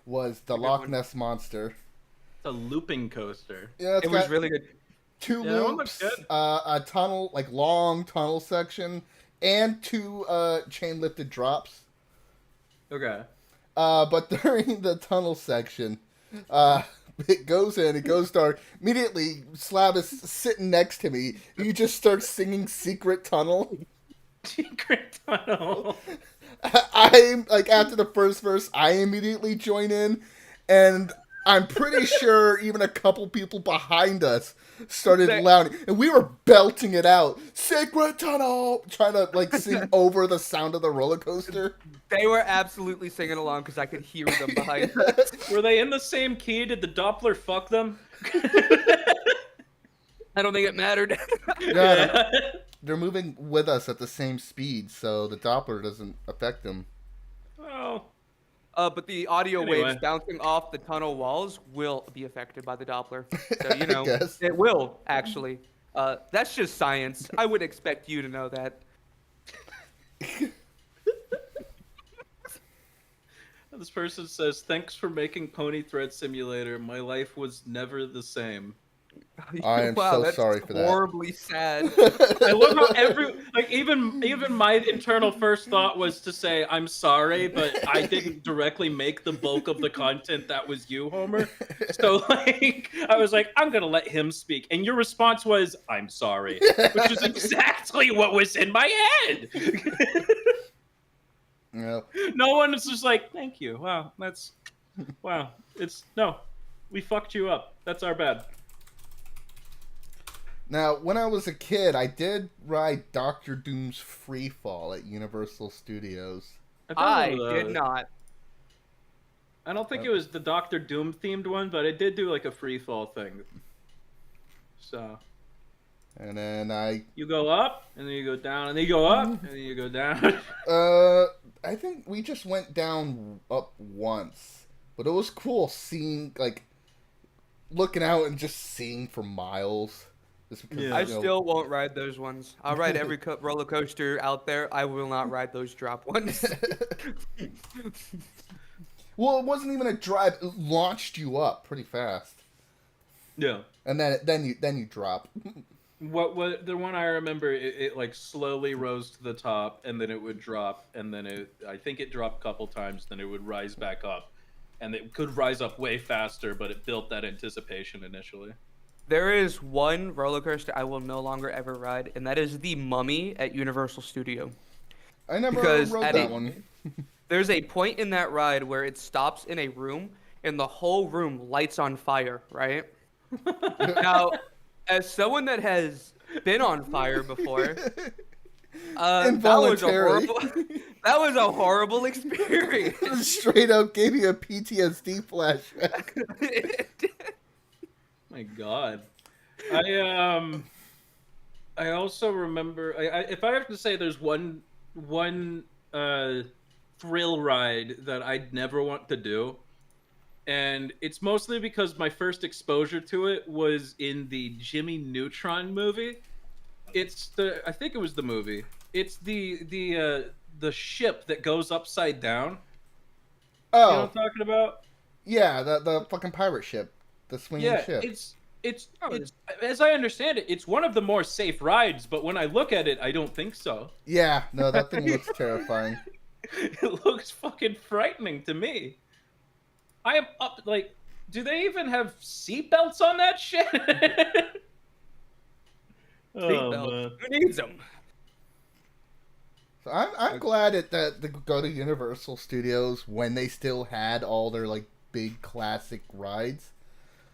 [SPEAKER 2] Was the Loch Ness Monster?
[SPEAKER 1] It's a looping coaster.
[SPEAKER 2] Yeah,
[SPEAKER 5] it was really good.
[SPEAKER 2] 2 loops, a tunnel, like long tunnel section, and 2 chain lifted drops.
[SPEAKER 1] Okay.
[SPEAKER 2] But during the tunnel section, it goes in, it goes dark. Immediately, Slav is sitting next to me. He just starts singing Secret Tunnel.
[SPEAKER 1] Secret tunnel.
[SPEAKER 2] I'm like, after the first verse, I immediately join in, and I'm pretty sure even a couple people behind us started louding, and we were belting it out. Secret Tunnel, trying to like sing over the sound of the roller coaster.
[SPEAKER 5] They were absolutely singing along because I could hear them behind us.
[SPEAKER 1] Were they in the same key? Did the Doppler fuck them?
[SPEAKER 5] I don't think it mattered.
[SPEAKER 2] Yeah, they're moving with us at the same speed, so the Doppler doesn't affect them.
[SPEAKER 1] Oh.
[SPEAKER 5] But the audio
[SPEAKER 1] Anyway.
[SPEAKER 5] waves bouncing off the tunnel walls will be affected by the Doppler. So, you know,
[SPEAKER 2] guess.
[SPEAKER 5] it will, actually. That's just science. I would expect you to know that.
[SPEAKER 1] This person says, "Thanks for making Pony Thread Simulator. My life was never the same."
[SPEAKER 2] I am
[SPEAKER 5] Wow,
[SPEAKER 2] so
[SPEAKER 5] that's
[SPEAKER 2] sorry for that.
[SPEAKER 5] horribly sad.
[SPEAKER 1] I love how even my internal first thought was to say I'm sorry, but I didn't directly make the bulk of the content that was you, Homer. So like I was like, I'm gonna let him speak, and your response was, "I'm sorry," which is exactly what was in my head.
[SPEAKER 2] Yeah.
[SPEAKER 1] No one is just like, "Thank you." Wow, we fucked you up. That's our bad.
[SPEAKER 2] Now, when I was a kid, I did ride Doctor Doom's Free Fall at Universal Studios.
[SPEAKER 5] I did not.
[SPEAKER 1] I don't think it was the Doctor Doom themed one, but it did do like a free fall thing. So
[SPEAKER 2] And then
[SPEAKER 1] you go up, and then you go down, and then you go up, and then you go down.
[SPEAKER 2] I think we just went down up once, but it was cool seeing, like, looking out and just seeing for miles. Just because,
[SPEAKER 1] Yeah.
[SPEAKER 5] I still won't ride those ones. I'll ride every roller coaster out there. I will not ride those drop ones.
[SPEAKER 2] Well, it wasn't even a drive. It launched you up pretty fast,
[SPEAKER 1] Yeah.
[SPEAKER 2] and then you drop.
[SPEAKER 1] What the one I remember, it like slowly rose to the top, and then it would drop, and then I think it dropped a couple times, then it would rise back up, and it could rise up way faster, but it built that anticipation initially.
[SPEAKER 5] There is one roller coaster I will no longer ever ride, and that is the Mummy at Universal Studio.
[SPEAKER 2] I never
[SPEAKER 5] Because
[SPEAKER 2] rode
[SPEAKER 5] at
[SPEAKER 2] that one.
[SPEAKER 5] There's a point in that ride where it stops in a room, and the whole room lights on fire, right? Now, as someone that has been on fire before,
[SPEAKER 2] Involuntary.
[SPEAKER 5] that was a horrible experience.
[SPEAKER 2] Straight up gave you a PTSD flashback.
[SPEAKER 1] My God, I also remember. If I have to say, there's one thrill ride that I'd never want to do, and it's mostly because my first exposure to it was in the Jimmy Neutron movie. I think it was the movie. It's the ship that goes upside down. You know what
[SPEAKER 2] Oh,
[SPEAKER 1] I'm talking about?
[SPEAKER 2] yeah, the fucking pirate ship, the swinging ship.
[SPEAKER 1] It's as I understand it, it's one of the more safe rides. But when I look at it, I don't think so.
[SPEAKER 2] Yeah, no, that thing looks terrifying.
[SPEAKER 1] It looks fucking frightening to me. I am up. Like, do they even have seatbelts on that shit?
[SPEAKER 5] Seatbelts. Who needs them?
[SPEAKER 2] So I'm glad that they go to Universal Studios when they still had all their like big classic rides.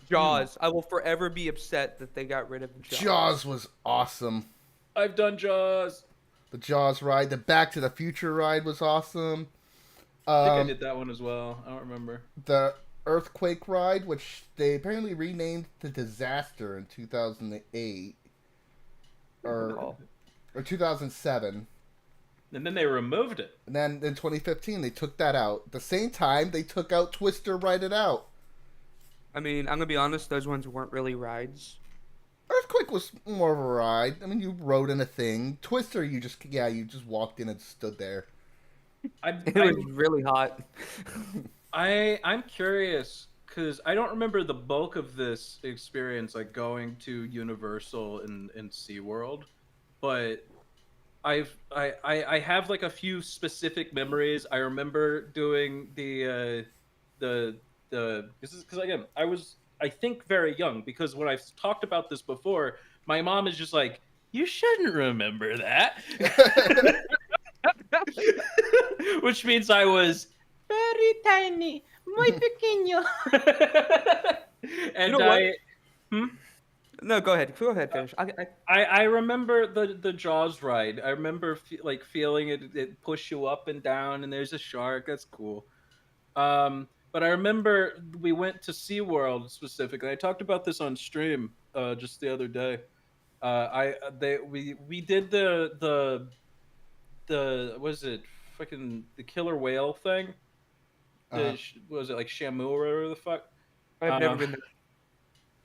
[SPEAKER 5] Jaws. I will forever be upset that they got rid of Jaws.
[SPEAKER 2] Jaws was awesome.
[SPEAKER 1] I've done Jaws.
[SPEAKER 2] The Jaws ride, the Back to the Future ride was awesome.
[SPEAKER 1] I think I did that one as well. I don't remember.
[SPEAKER 2] The Earthquake ride, which they apparently renamed the Disaster in 2008 or 2007.
[SPEAKER 1] And then they removed it.
[SPEAKER 2] And then in 2015 they took that out. The same time they took out Twister Ride It Out.
[SPEAKER 5] I mean, I'm gonna be honest; those ones weren't really rides.
[SPEAKER 2] Earthquake was more of a ride. I mean, you rode in a thing. Twister, you just walked in and stood there.
[SPEAKER 5] It was really hot.
[SPEAKER 1] I'm curious because I don't remember the bulk of this experience, like going to Universal and SeaWorld, but I have like a few specific memories. I remember doing the this is because again I was I think very young, because when I've talked about this before, my mom is just like, you shouldn't remember that. Which means I was very tiny, muy pequeño. And
[SPEAKER 5] You know what? No, go ahead. Go ahead. Finish.
[SPEAKER 1] I remember the Jaws ride. I remember like feeling it push you up and down, and there's a shark. That's cool. But I remember we went to SeaWorld specifically. I talked about this on stream just the other day. We did the was it fucking the killer whale thing? Was it like Shamu or whatever the fuck?
[SPEAKER 5] I've never been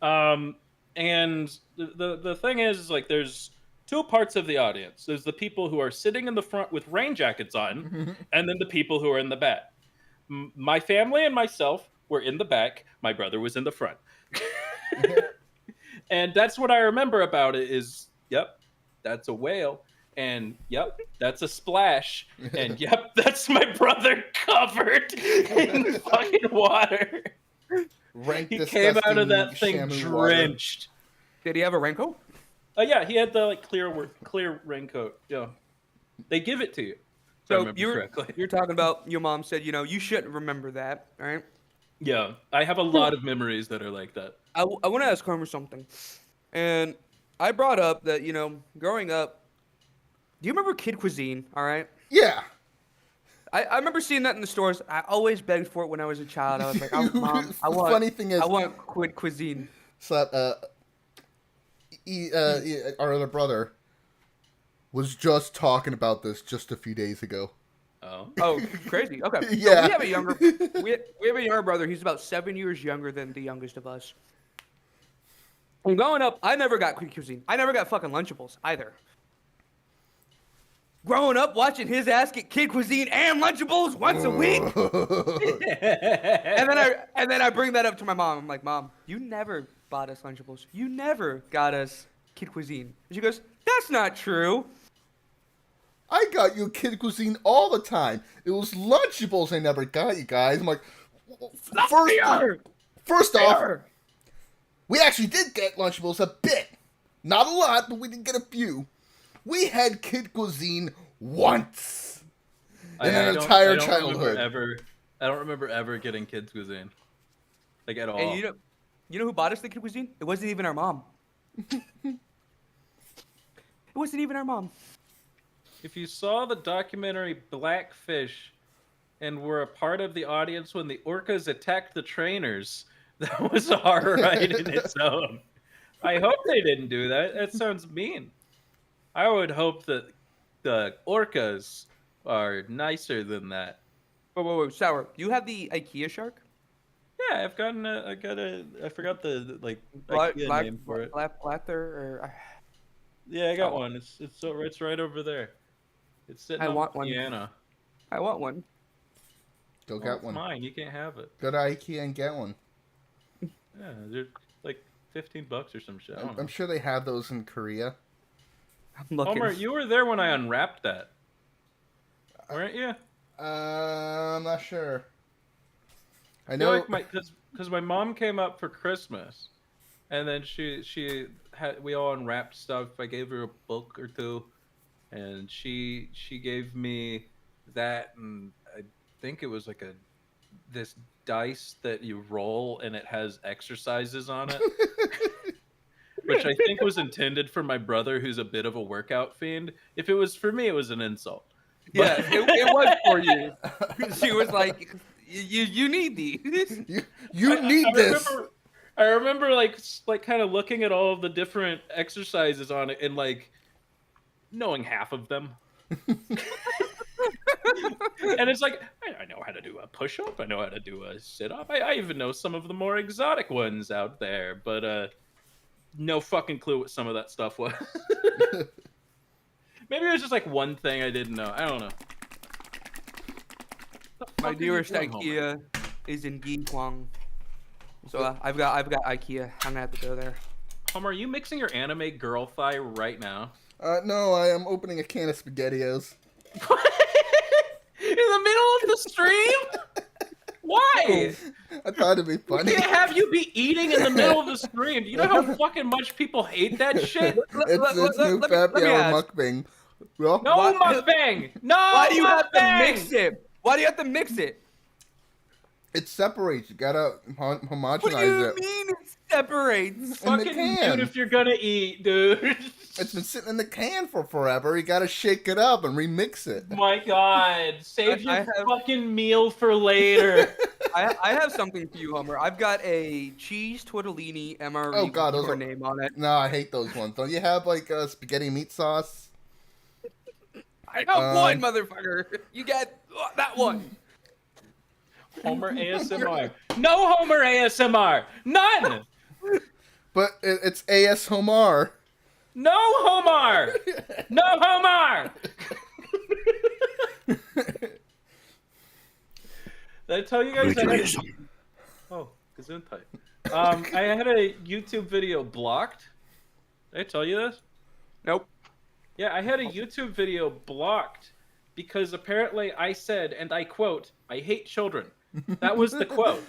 [SPEAKER 5] there.
[SPEAKER 1] And the thing is like there's two parts of the audience. There's the people who are sitting in the front with rain jackets on, and then the people who are in the back. My family and myself were in the back. My brother was in the front. And that's what I remember about it is, yep, that's a whale. And yep, that's a splash. And yep, that's my brother covered in fucking water. He came out of that thing drenched.
[SPEAKER 5] Did he have a raincoat?
[SPEAKER 1] Yeah, he had the like clear raincoat. Yeah, they give it to you.
[SPEAKER 5] So you're talking about your mom said, you shouldn't remember that, all right?
[SPEAKER 1] Yeah, I have a lot of memories that are like that.
[SPEAKER 5] I want to ask Homer something. And I brought up that, growing up, do you remember Kid Cuisine, all right?
[SPEAKER 2] Yeah.
[SPEAKER 5] I remember seeing that in the stores. I always begged for it when I was a child. I was like, Mom, I want Kid Cuisine.
[SPEAKER 2] So our other brother was just talking about this just a few days ago.
[SPEAKER 5] Oh, crazy. Okay.
[SPEAKER 2] Yeah.
[SPEAKER 5] So we have a younger brother. He's about 7 years younger than the youngest of us. And growing up, I never got Kid Cuisine. I never got fucking Lunchables either. Growing up, watching his ass get Kid Cuisine and Lunchables once a week. and then I bring that up to my mom. I'm like, Mom, you never bought us Lunchables. You never got us Kid Cuisine. And she goes, that's not true.
[SPEAKER 2] I got you Kid Cuisine all the time. It was Lunchables I never got you guys. I'm like, first off, we actually did get Lunchables a bit. Not a lot, but we did get a few. We had Kid Cuisine once in an entire childhood.
[SPEAKER 1] I don't remember ever getting Kid Cuisine, like at all.
[SPEAKER 5] And you know who bought us the Kid Cuisine? It wasn't even our mom. It wasn't even our mom.
[SPEAKER 1] If you saw the documentary Blackfish and were a part of the audience when the orcas attacked the trainers, that was a horror ride in its own. I hope they didn't do that. That sounds mean. I would hope that the orcas are nicer than that.
[SPEAKER 5] Wait, Sour. You have the IKEA shark?
[SPEAKER 1] Yeah, I forgot the IKEA name for it. Yeah, I got one. It's right over there. It's sitting on the piano.
[SPEAKER 5] I want one.
[SPEAKER 2] Go get one.
[SPEAKER 1] Mine. You can't have it.
[SPEAKER 2] Go to IKEA and get one.
[SPEAKER 1] Yeah, they're like $15 or some shit.
[SPEAKER 2] I'm sure they have those in Korea.
[SPEAKER 1] Homer, you were there when I unwrapped that, weren't you?
[SPEAKER 2] I'm not sure. I know
[SPEAKER 1] because my mom came up for Christmas, and then we all unwrapped stuff. I gave her a book or two, and she gave me that, and I think it was like this dice that you roll, and it has exercises on it. Which I think was intended for my brother, who's a bit of a workout fiend. If it was for me, it was an insult.
[SPEAKER 5] Yeah, it was for you. She was like, "You need these.
[SPEAKER 2] You need this."
[SPEAKER 1] I remember like kind of looking at all of the different exercises on it and like knowing half of them. And it's like I know how to do a push-up. I know how to do a sit-up. I even know some of the more exotic ones out there, but no fucking clue what some of that stuff was. Maybe it was just like one thing I didn't know. I don't know.
[SPEAKER 5] My nearest IKEA is in Gyeongwang. So I've got IKEA. I'm gonna have to go there.
[SPEAKER 1] Homer, are you mixing your anime girl thigh right now?
[SPEAKER 2] No, I am opening a can of SpaghettiOs.
[SPEAKER 1] In the middle of the stream? Why?
[SPEAKER 2] I thought it'd be
[SPEAKER 1] We
[SPEAKER 2] funny.
[SPEAKER 1] can't have you be eating in the middle of the stream. Do you know how fucking much people hate that shit?
[SPEAKER 2] It's new
[SPEAKER 5] let
[SPEAKER 2] Fappy
[SPEAKER 5] me
[SPEAKER 2] Hour
[SPEAKER 5] ask.
[SPEAKER 2] mukbang. Well,
[SPEAKER 1] No
[SPEAKER 5] Why-
[SPEAKER 1] mukbang! No
[SPEAKER 5] Why do you have to
[SPEAKER 1] mukbang!
[SPEAKER 5] mix it? Why do you have to mix it?
[SPEAKER 2] it separates. You gotta
[SPEAKER 5] What do
[SPEAKER 2] homogenize
[SPEAKER 5] you
[SPEAKER 2] it.
[SPEAKER 5] mean it separates?
[SPEAKER 2] In the
[SPEAKER 1] Fucking
[SPEAKER 2] can.
[SPEAKER 1] dude, if you're gonna eat, dude.
[SPEAKER 2] It's been sitting in the can for forever. You gotta shake it up and remix it.
[SPEAKER 1] My God, save your
[SPEAKER 5] I have-
[SPEAKER 1] fucking meal for later.
[SPEAKER 5] I have something for you, Homer. I've got a cheese tortellini MRE
[SPEAKER 2] Oh, God,
[SPEAKER 5] with
[SPEAKER 2] those
[SPEAKER 5] your
[SPEAKER 2] are-
[SPEAKER 5] name on it.
[SPEAKER 2] No, I hate those ones. Don't you have like spaghetti meat sauce?
[SPEAKER 5] I got one, motherfucker. You get that one.
[SPEAKER 1] Homer ASMR. No Homer ASMR. None.
[SPEAKER 2] But it's AS Homar.
[SPEAKER 1] No Homer. No Homer. Did I tell you guys? Oh, Gesundheit. I had a YouTube video blocked. Did I tell you this?
[SPEAKER 5] Nope.
[SPEAKER 1] Yeah, I had a YouTube video blocked because apparently I said, and I quote, "I hate children." That was the quote.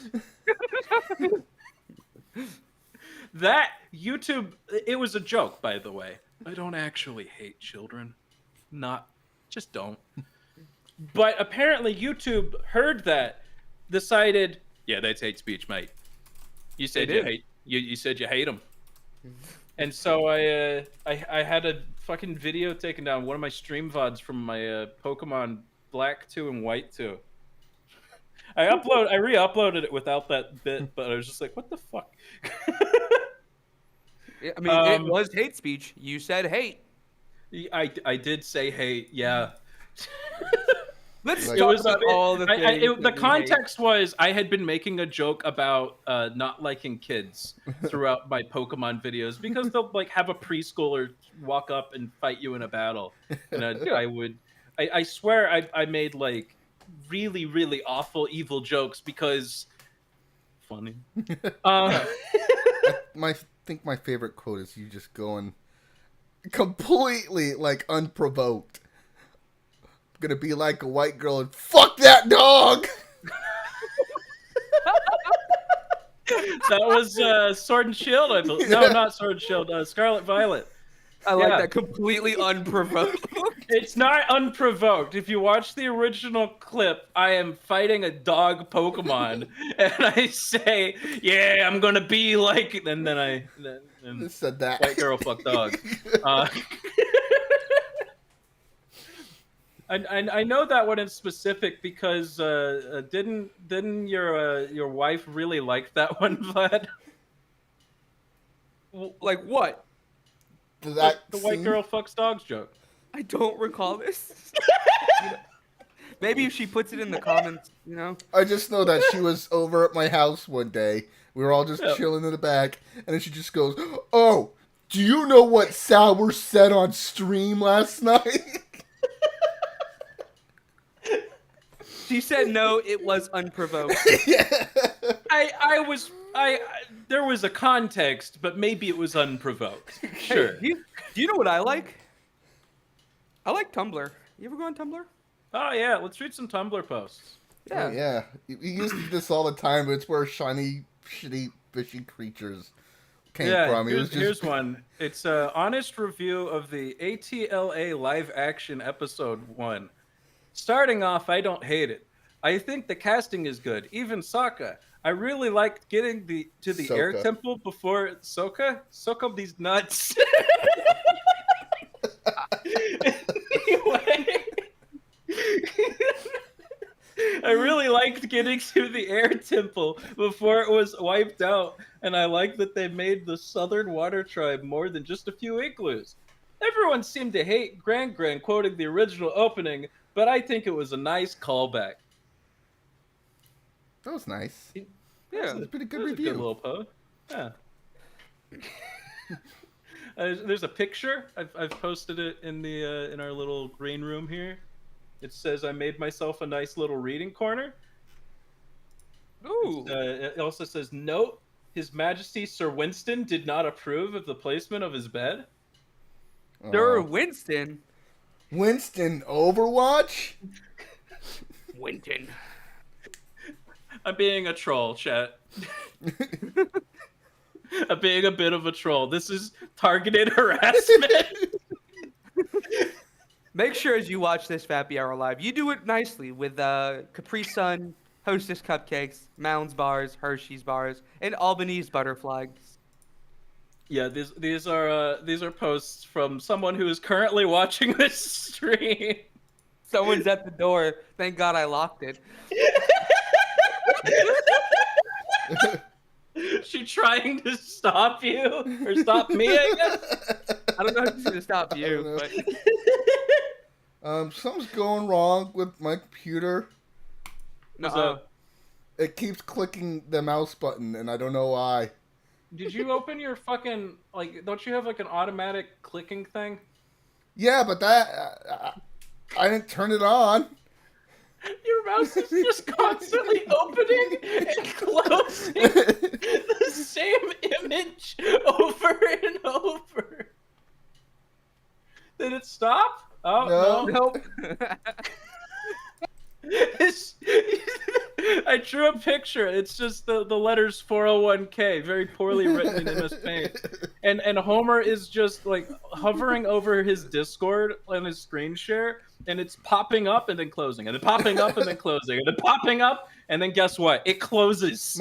[SPEAKER 1] That YouTube, it was a joke, by the way. I don't actually hate children. Just don't. But apparently YouTube heard that, decided, yeah, that's hate speech, mate. You said
[SPEAKER 5] They
[SPEAKER 1] you
[SPEAKER 5] did.
[SPEAKER 1] hate. You said you hate them. And so I had a fucking video taken down, one of my stream VODs from my Pokemon Black 2 and White 2. I re-uploaded it without that bit, but I was just like, what the fuck?
[SPEAKER 5] I mean, it was hate speech. You said hate.
[SPEAKER 1] I did say hate, yeah.
[SPEAKER 5] Let's
[SPEAKER 2] Like-
[SPEAKER 5] talk
[SPEAKER 1] It was a
[SPEAKER 5] about
[SPEAKER 1] bit-
[SPEAKER 5] all the things.
[SPEAKER 1] the
[SPEAKER 5] that we
[SPEAKER 1] context was I had been making a joke about not liking kids throughout my Pokemon videos because they'll like have a preschooler walk up and fight you in a battle, and I swear I made like really really awful evil jokes because funny.
[SPEAKER 2] I think my favorite quote is you just going completely like unprovoked. I'm gonna be like a white girl and fuck that dog.
[SPEAKER 1] That was Sword and Shield, I believe. No, not Sword and Shield. Scarlet Violet.
[SPEAKER 5] I like
[SPEAKER 1] Yeah.
[SPEAKER 5] that completely unprovoked.
[SPEAKER 1] It's not unprovoked. If you watch the original clip, I am fighting a dog Pokemon, and I say, "Yeah, I'm gonna be like," and then I
[SPEAKER 2] Said that.
[SPEAKER 1] white girl fuck dog. I know that one in specific because didn't your wife really like that one, Vlad?
[SPEAKER 5] Like what?
[SPEAKER 2] That
[SPEAKER 1] The white
[SPEAKER 2] scene?
[SPEAKER 1] girl fucks dogs joke.
[SPEAKER 5] I don't recall this. Maybe if she puts it in the comments, you know.
[SPEAKER 2] I just know that she was over at my house one day. We were all just
[SPEAKER 1] Yeah.
[SPEAKER 2] chilling in the back, and then she just goes, "Oh, do you know what Sour said on stream last night?"
[SPEAKER 5] She said no, it was unprovoked.
[SPEAKER 2] Yeah.
[SPEAKER 1] There was a context, but maybe it was unprovoked. Sure.
[SPEAKER 5] Hey, do you know what I like? I like Tumblr. You ever go on Tumblr?
[SPEAKER 1] Oh yeah, let's read some Tumblr posts.
[SPEAKER 2] Oh, yeah. We used to do this all the time, but it's where shiny, shitty, fishy creatures came from. It was just
[SPEAKER 1] Here's one. It's an honest review of the ATLA live action episode 1. Starting off, I don't hate it. I think the casting is good. Even Sokka. I really liked getting to the air
[SPEAKER 2] Sokka.
[SPEAKER 1] temple before Sokka. Soak up these nuts. Anyway. I really liked getting to the air temple before it was wiped out, and I like that they made the Southern Water Tribe more than just a few igloos. Everyone seemed to hate Gran Gran quoting the original opening, but I think it was a nice callback.
[SPEAKER 2] that was nice.
[SPEAKER 5] Yeah.
[SPEAKER 2] It's been a good
[SPEAKER 1] That was
[SPEAKER 2] review.
[SPEAKER 1] a good little post. Yeah. There's a picture. I've posted it in the in our little green room here. It says I made myself a nice little reading corner.
[SPEAKER 5] Ooh.
[SPEAKER 1] It also says, note, His Majesty Sir Winston did not approve of the placement of his bed.
[SPEAKER 5] Sir
[SPEAKER 2] Aw.
[SPEAKER 5] Winston.
[SPEAKER 2] Winston Overwatch?
[SPEAKER 5] Winton.
[SPEAKER 1] I'm being a troll, chat. I'm being a bit of a troll. This is targeted harassment.
[SPEAKER 5] Make sure as you watch this Fappy Hour live, you do it nicely with Capri Sun, Hostess cupcakes, Mounds bars, Hershey's bars, and Albanese butterflies.
[SPEAKER 1] Yeah, these are posts from someone who is currently watching this stream.
[SPEAKER 5] Someone's at the door. Thank God I locked it.
[SPEAKER 1] She trying to stop you or stop me? I guess.
[SPEAKER 5] I don't know if she's gonna stop you, but
[SPEAKER 2] Something's going wrong with my computer.
[SPEAKER 5] no.
[SPEAKER 2] It keeps clicking the mouse button, and I don't know why.
[SPEAKER 1] Did you open your fucking don't you have like an automatic clicking thing?
[SPEAKER 2] Yeah, but that I didn't turn it on.
[SPEAKER 1] Your mouse is just constantly opening and closing the same image over and over. Did it stop? Oh, no.
[SPEAKER 5] Nope.
[SPEAKER 1] I drew a picture. It's just the letters 401k, very poorly written in MS Paint. And Homer is just like hovering over his Discord on his screen share, and it's popping up and then closing, and then popping up and then closing, and then popping up, and then guess what? It closes.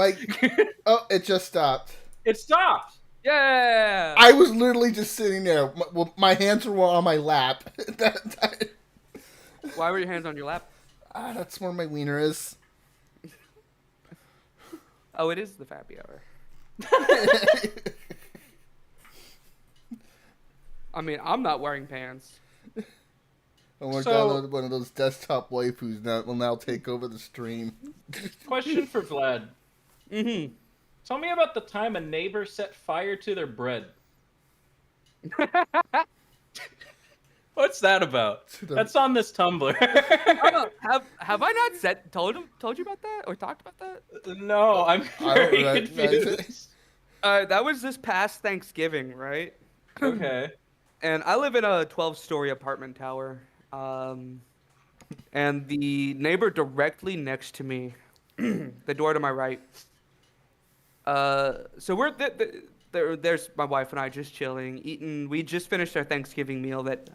[SPEAKER 2] Oh, it just stopped.
[SPEAKER 1] It stopped.
[SPEAKER 5] Yeah.
[SPEAKER 2] I was literally just sitting there. My hands were on my lap.
[SPEAKER 5] Why were your hands on your lap?
[SPEAKER 2] That's where my wiener is.
[SPEAKER 5] Oh, it is the Fappy Hour. I mean, I'm not wearing pants.
[SPEAKER 2] I want to download one of those desktop waifus that will now take over the stream.
[SPEAKER 1] Question for Vlad.
[SPEAKER 5] Mm-hmm.
[SPEAKER 1] Tell me about the time a neighbor set fire to their bread. What's that about? That's on this Tumblr.
[SPEAKER 5] Have I not told you about that or talked about that?
[SPEAKER 1] No, I'm very confused.
[SPEAKER 5] That was this past Thanksgiving, right?
[SPEAKER 1] Okay.
[SPEAKER 5] And I live in a 12-story apartment tower. And the neighbor directly next to me, the door to my right. So we're there's my wife and I just chilling, eating. We just finished our Thanksgiving meal that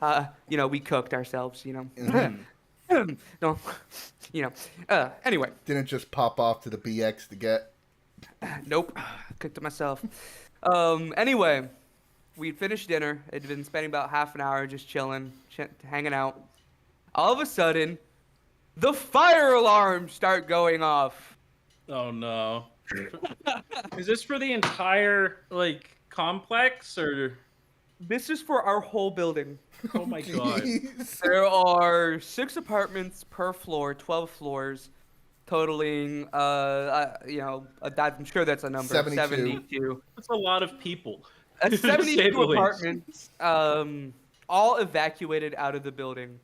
[SPEAKER 5] we cooked ourselves.
[SPEAKER 2] Mm-hmm.
[SPEAKER 5] No, anyway.
[SPEAKER 2] Didn't just pop off to the BX to get.
[SPEAKER 5] Nope, cooked it myself. Anyway, we'd finished dinner. Had been spending about half an hour just chilling, hanging out. All of a sudden, the fire alarms start going off.
[SPEAKER 1] Oh no. Is this for the entire complex or?
[SPEAKER 5] This is for our whole building.
[SPEAKER 1] Oh my god.
[SPEAKER 5] There are 6 apartments per floor, 12 floors, totaling I'm sure that's a number. 72.
[SPEAKER 1] That's a lot of people.
[SPEAKER 5] 72 apartments, all evacuated out of the building.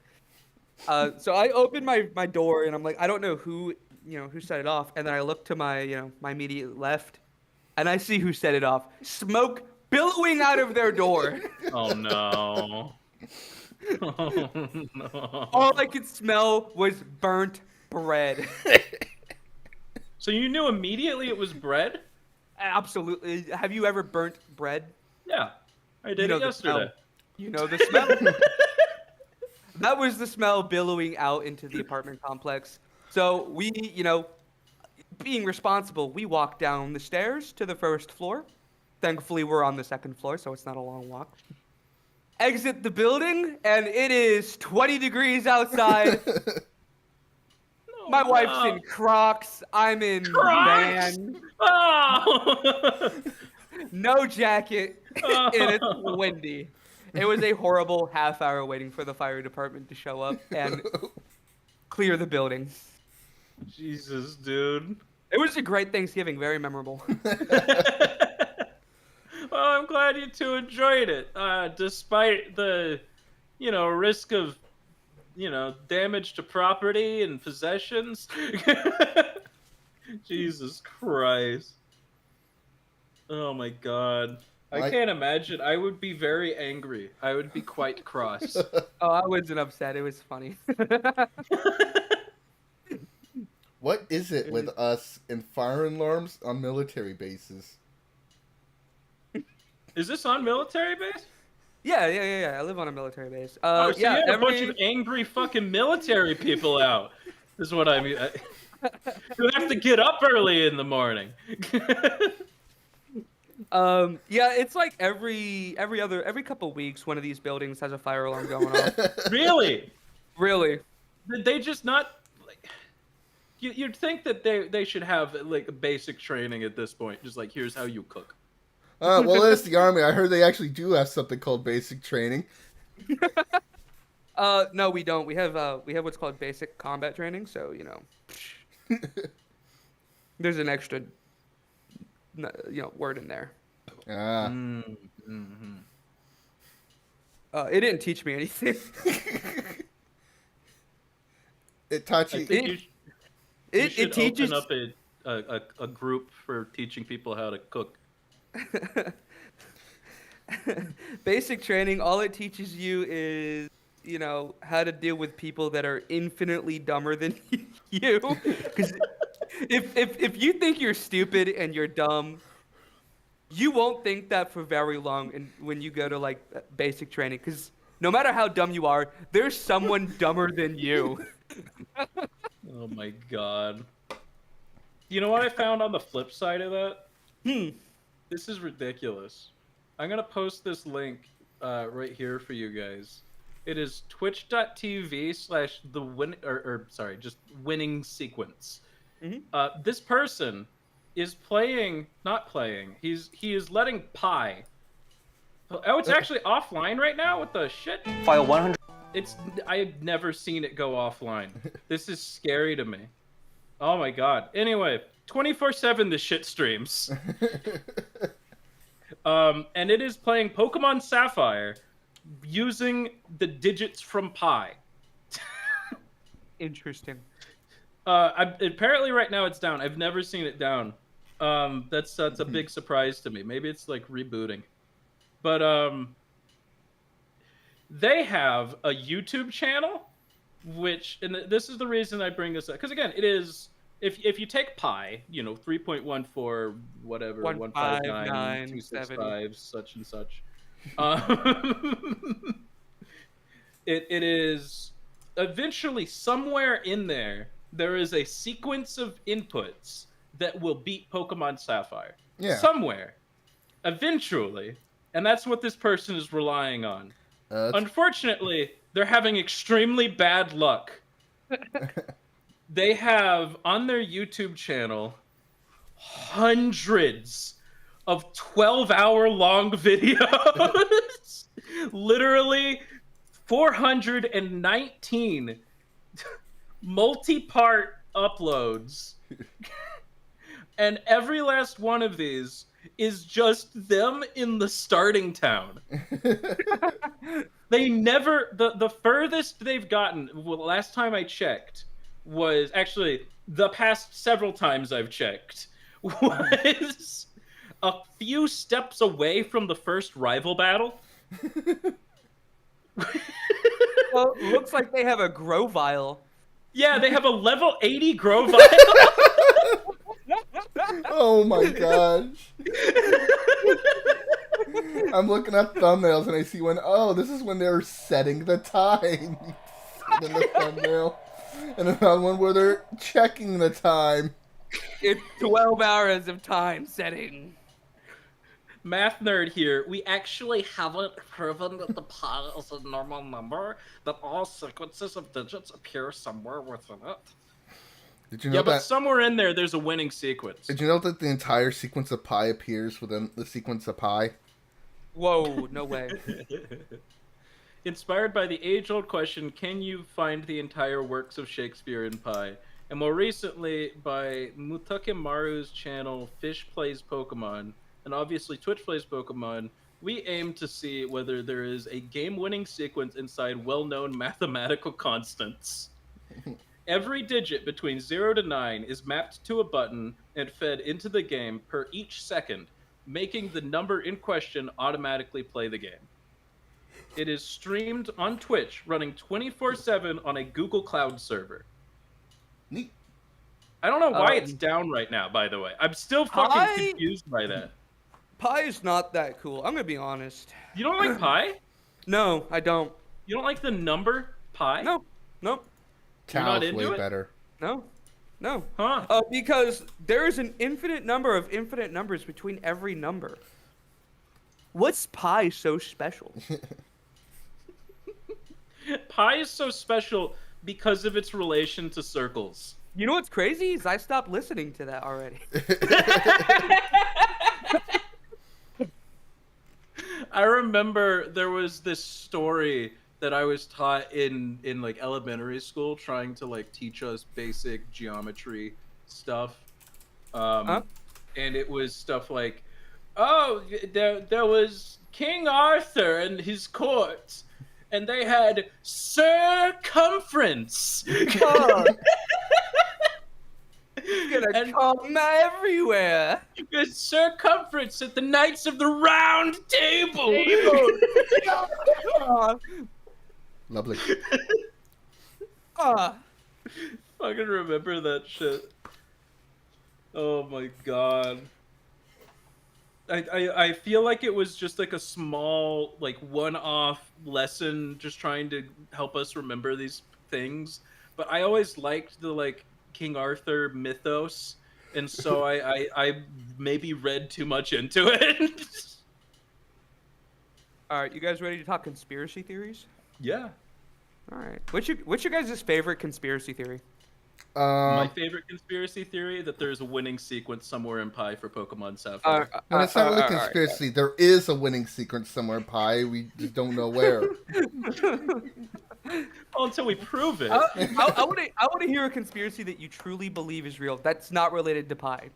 [SPEAKER 5] So I opened my door and I'm like, I don't know who set it off, and then I look to my my immediate left, and I see who set it off. Smoke billowing out of their door.
[SPEAKER 1] Oh no. Oh no.
[SPEAKER 5] All I could smell was burnt bread.
[SPEAKER 1] So you knew immediately it was bread?
[SPEAKER 5] Absolutely. Have you ever burnt bread?
[SPEAKER 1] Yeah. I did it yesterday.
[SPEAKER 5] You know the smell. That was the smell billowing out into the apartment complex. So we, being responsible, we walked down the stairs to the first floor. Thankfully, we're on the second floor, so it's not a long walk. Exit the building, and it is 20 degrees outside. My wife's in Crocs. I'm in van.
[SPEAKER 1] Oh!
[SPEAKER 5] No jacket, and it's windy. It was a horrible half hour waiting for the fire department to show up and clear the building.
[SPEAKER 1] Jesus, dude.
[SPEAKER 5] It was a great Thanksgiving, very memorable.
[SPEAKER 1] Well, I'm glad you two enjoyed it, despite the, risk of, damage to property and possessions. Jesus Christ. Oh my God. I can't imagine. I would be very angry. I would be quite cross.
[SPEAKER 5] Oh, I wasn't upset. It was funny.
[SPEAKER 2] What is it with us and fire alarms on military bases?
[SPEAKER 1] Is this on military base?
[SPEAKER 5] Yeah. I live on a military base.
[SPEAKER 1] Oh, so
[SPEAKER 5] yeah,
[SPEAKER 1] you had a bunch of angry fucking military people out. Is what I mean. You have to get up early in the morning.
[SPEAKER 5] Yeah, it's like every couple weeks, one of these buildings has a fire alarm going off.
[SPEAKER 1] Really?
[SPEAKER 5] Really?
[SPEAKER 1] Did they just not? Like, you'd think that they should have like basic training at this point. Just like, here's how you cook.
[SPEAKER 2] Well, it's the Army. I heard they actually do have something called basic training.
[SPEAKER 5] No, we don't. We have what's called basic combat training. So there's an extra, word in there.
[SPEAKER 2] Ah.
[SPEAKER 1] Mm-hmm.
[SPEAKER 5] It didn't teach me anything.
[SPEAKER 2] It taught
[SPEAKER 1] I
[SPEAKER 2] you.
[SPEAKER 1] think you should
[SPEAKER 5] it teaches
[SPEAKER 1] open up a group for teaching people how to cook.
[SPEAKER 5] basic training. All it teaches you is how to deal with people that are infinitely dumber than you. Because if you think you're stupid and you're dumb, you won't think that for very long. When you go to like basic training, because no matter how dumb you are, there's someone dumber than you.
[SPEAKER 1] Oh my god. You know what I found on the flip side of that? This is ridiculous. I'm gonna post this link right here for you guys. It is twitch.tv/the win or sorry, just winning sequence. This person is not playing. He is letting Pi. Oh, it's actually offline right now. What the shit?
[SPEAKER 6] File 100.
[SPEAKER 1] I've never seen it go offline. This is scary to me. Oh my god. Anyway, 24/7 the shit streams. And it is playing Pokemon Sapphire using the digits from Pi.
[SPEAKER 5] Interesting.
[SPEAKER 1] Apparently right now it's down. I've never seen it down. That's a big surprise to me. Maybe it's like rebooting. But they have a YouTube channel, and this is the reason I bring this up. Because again, it is if you take pi, 3.14 whatever 159 265 such and such. It is eventually somewhere in there is a sequence of inputs that will beat Pokemon Sapphire.
[SPEAKER 2] Yeah.
[SPEAKER 1] Somewhere. Eventually. And that's what this person is relying on. Unfortunately, they're having extremely bad luck. They have on their YouTube channel hundreds of 12-hour-long videos. Literally 419 multi-part uploads. And every last one of these is just them in the starting town. They never, the furthest they've gotten, well, last time I checked, was actually the past several times I've checked, was a few steps away from the first rival battle.
[SPEAKER 5] Well, looks like they have a Grovyle.
[SPEAKER 1] Yeah, they have a level 80 Grovyle.
[SPEAKER 2] Oh my gosh. I'm looking at thumbnails and I see this is when they're setting the time. In the thumbnail. And another one where they're checking the time.
[SPEAKER 5] It's 12 hours of time setting.
[SPEAKER 1] Math nerd here. We actually haven't proven that the pi is a normal number, that all sequences of digits appear somewhere within it.
[SPEAKER 2] Did you know
[SPEAKER 1] but somewhere in there's a winning sequence.
[SPEAKER 2] Did you know that the entire sequence of pi appears within the sequence of pi?
[SPEAKER 5] Whoa, no way.
[SPEAKER 1] Inspired by the age-old question, can you find the entire works of Shakespeare in pi? And more recently, by Mutakimaru's channel, Fish Plays Pokemon, and obviously Twitch Plays Pokemon, we aim to see whether there is a game-winning sequence inside well-known mathematical constants. Every digit between 0 to 9 is mapped to a button and fed into the game per each second, making the number in question automatically play the game. It is streamed on Twitch, running 24/7 on a Google Cloud server.
[SPEAKER 2] Neat.
[SPEAKER 1] I don't know why it's down right now, by the way. I'm still fucking confused by that.
[SPEAKER 5] Pie is not that cool. I'm gonna be honest.
[SPEAKER 1] You don't like pi?
[SPEAKER 5] No, I don't.
[SPEAKER 1] You don't like the number pi?
[SPEAKER 5] No.
[SPEAKER 1] You're not
[SPEAKER 2] Tao's
[SPEAKER 1] into
[SPEAKER 2] way
[SPEAKER 1] it?
[SPEAKER 2] better.
[SPEAKER 5] No.
[SPEAKER 1] Huh?
[SPEAKER 5] Because there is an infinite number of infinite numbers between every number. What's pi so special?
[SPEAKER 1] Pi is so special because of its relation to circles.
[SPEAKER 5] You know what's crazy is I stopped listening to that already.
[SPEAKER 1] I remember there was this story that I was taught in like elementary school, trying to like teach us basic geometry stuff. And it was stuff like, oh, there was King Arthur and his court, and they had circumference.
[SPEAKER 5] It's gonna come everywhere.
[SPEAKER 1] There's circumference at the Knights of the Round Table.
[SPEAKER 2] Lovely.
[SPEAKER 1] Fucking remember that shit. Oh my god. I feel like it was just like a small, like, one-off lesson just trying to help us remember these things. But I always liked the, like, King Arthur mythos, and so I maybe read too much into it.
[SPEAKER 5] All right, you guys ready to talk conspiracy theories?
[SPEAKER 1] Yeah.
[SPEAKER 5] All right. What's your guys' favorite conspiracy theory?
[SPEAKER 1] My favorite conspiracy theory, that there's a winning sequence somewhere in Pi for Pokemon Sapphire.
[SPEAKER 2] And it's not really a conspiracy. There is a winning sequence somewhere in Pi. We just don't know where.
[SPEAKER 1] Well, until we prove it.
[SPEAKER 5] I want to hear a conspiracy that you truly believe is real. That's not related to Pi.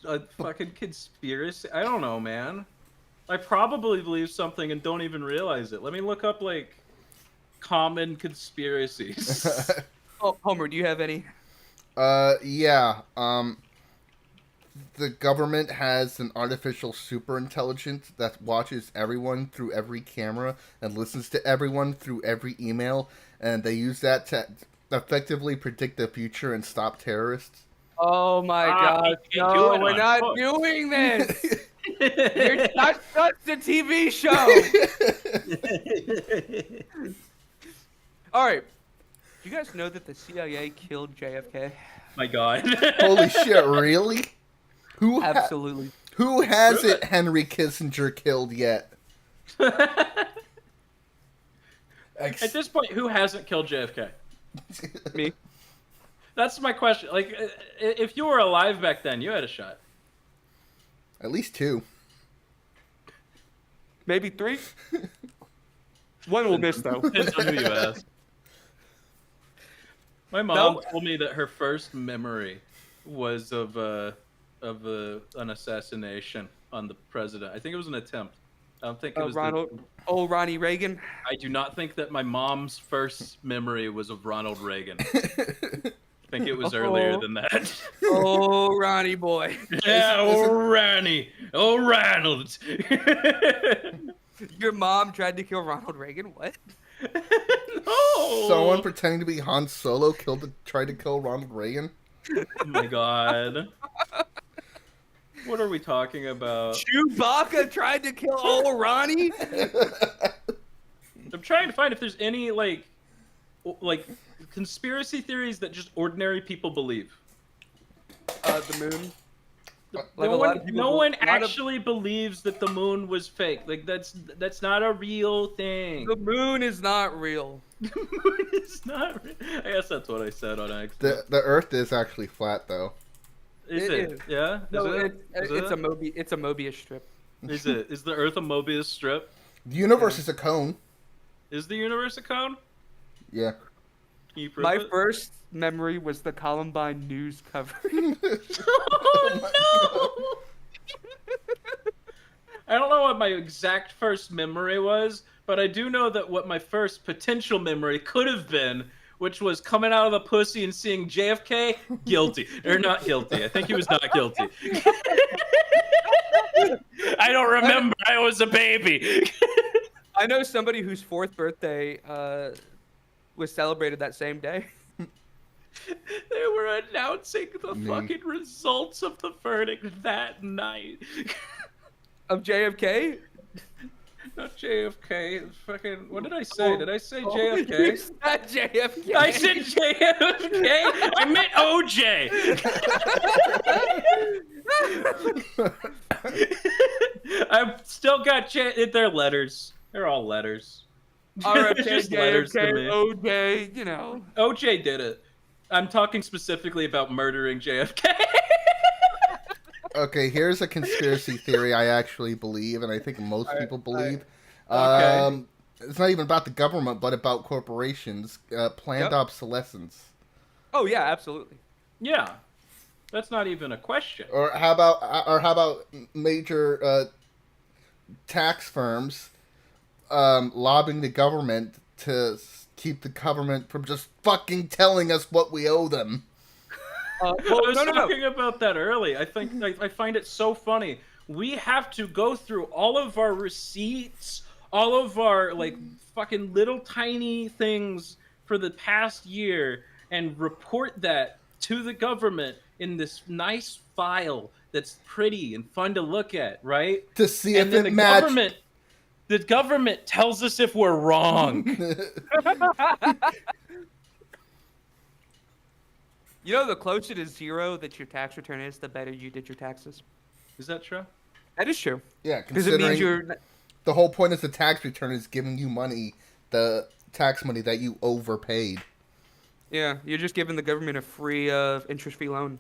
[SPEAKER 1] A fucking conspiracy? I don't know, man. I probably believe something and don't even realize it. Let me look up, like, common conspiracies.
[SPEAKER 5] Oh, Homer, do you have any?
[SPEAKER 2] Yeah. The government has an artificial superintelligence that watches everyone through every camera and listens to everyone through every email, and they use that to effectively predict the future and stop terrorists.
[SPEAKER 5] Oh my God! No, we're not doing this. That's the TV show. All right. Do you guys know that the CIA killed JFK?
[SPEAKER 1] My God.
[SPEAKER 2] Holy shit! Really?
[SPEAKER 5] Absolutely.
[SPEAKER 2] Who hasn't Henry Kissinger killed yet?
[SPEAKER 1] At this point, who hasn't killed JFK?
[SPEAKER 5] Me.
[SPEAKER 1] That's my question. Like, if you were alive back then, you had a shot.
[SPEAKER 2] At least 2.
[SPEAKER 5] Maybe 3. One will miss, though.
[SPEAKER 1] Depends on who you ask. My mom told me that her first memory was of an assassination on the president. I think it was an attempt. I don't think it was
[SPEAKER 5] Ronnie Reagan.
[SPEAKER 1] I do not think that my mom's first memory was of Ronald Reagan. I think it was earlier than that.
[SPEAKER 5] Oh, Ronnie boy.
[SPEAKER 1] Yeah, Ronnie. Oh, Ronald.
[SPEAKER 5] Your mom tried to kill Ronald Reagan? What?
[SPEAKER 1] No.
[SPEAKER 2] Someone pretending to be Han Solo tried to kill Ronald Reagan?
[SPEAKER 1] Oh my God. What are we talking about?
[SPEAKER 5] Chewbacca tried to kill old Ronnie?
[SPEAKER 1] I'm trying to find if there's any, like conspiracy theories that just ordinary people believe.
[SPEAKER 5] The moon.
[SPEAKER 1] No one actually believes that the moon was fake. Like, that's not a real thing.
[SPEAKER 5] The moon is not real.
[SPEAKER 1] The moon is not real. I guess that's what I said on accident.
[SPEAKER 2] The Earth is actually flat, though.
[SPEAKER 1] Is it? Yeah?
[SPEAKER 5] No, it's a Mobius strip.
[SPEAKER 1] Is it? Is the Earth a Mobius strip?
[SPEAKER 2] The universe is a cone.
[SPEAKER 1] Is the universe a cone?
[SPEAKER 2] Yeah.
[SPEAKER 1] Can you prove
[SPEAKER 5] My
[SPEAKER 1] it?
[SPEAKER 5] first memory was the Columbine news coverage.
[SPEAKER 1] Oh, no! I don't know what my exact first memory was, but I do know that what my first potential memory could have been, which was coming out of the pussy and seeing JFK guilty. Or not guilty. I think he was not guilty. I don't remember. I was a baby.
[SPEAKER 5] I know somebody whose 4th birthday was celebrated that same day.
[SPEAKER 1] They were announcing the
[SPEAKER 2] Me.
[SPEAKER 1] fucking results of the verdict that night.
[SPEAKER 5] Of JFK?
[SPEAKER 1] Not JFK. Fucking. What did I say? Did I say
[SPEAKER 5] You
[SPEAKER 1] JFK?
[SPEAKER 5] said JFK.
[SPEAKER 1] I said JFK. I meant OJ. I've still got they're letters. They're all letters.
[SPEAKER 5] RFK,
[SPEAKER 1] Just letters to
[SPEAKER 5] JFK,
[SPEAKER 1] me.
[SPEAKER 5] OJ, you know.
[SPEAKER 1] OJ did it. I'm talking specifically about murdering JFK.
[SPEAKER 2] Okay, here's a conspiracy theory I actually believe, and I think most people believe.
[SPEAKER 1] Okay.
[SPEAKER 2] It's not even about the government, but about corporations. Planned
[SPEAKER 5] Yep.
[SPEAKER 2] obsolescence.
[SPEAKER 5] Oh yeah, absolutely.
[SPEAKER 1] Yeah, that's not even a question.
[SPEAKER 2] Or how about major tax firms lobbying the government to keep the government from just fucking telling us what we owe them?
[SPEAKER 1] I was talking about that early. I find it so funny. We have to go through all of our receipts, all of our like fucking little tiny things for the past year, and report that to the government in this nice file that's pretty and fun to look at, right?
[SPEAKER 2] To see
[SPEAKER 1] And
[SPEAKER 2] if
[SPEAKER 1] then
[SPEAKER 2] it matches.
[SPEAKER 1] the government tells us if we're wrong.
[SPEAKER 5] You know, the closer to zero that your tax return is, the better you did your taxes.
[SPEAKER 1] Is that true?
[SPEAKER 5] That is true.
[SPEAKER 2] Yeah,
[SPEAKER 5] Because it means
[SPEAKER 2] considering the whole point of the tax return is giving you money, the tax money that you overpaid.
[SPEAKER 5] Yeah, you're just giving the government a free, interest-free loan.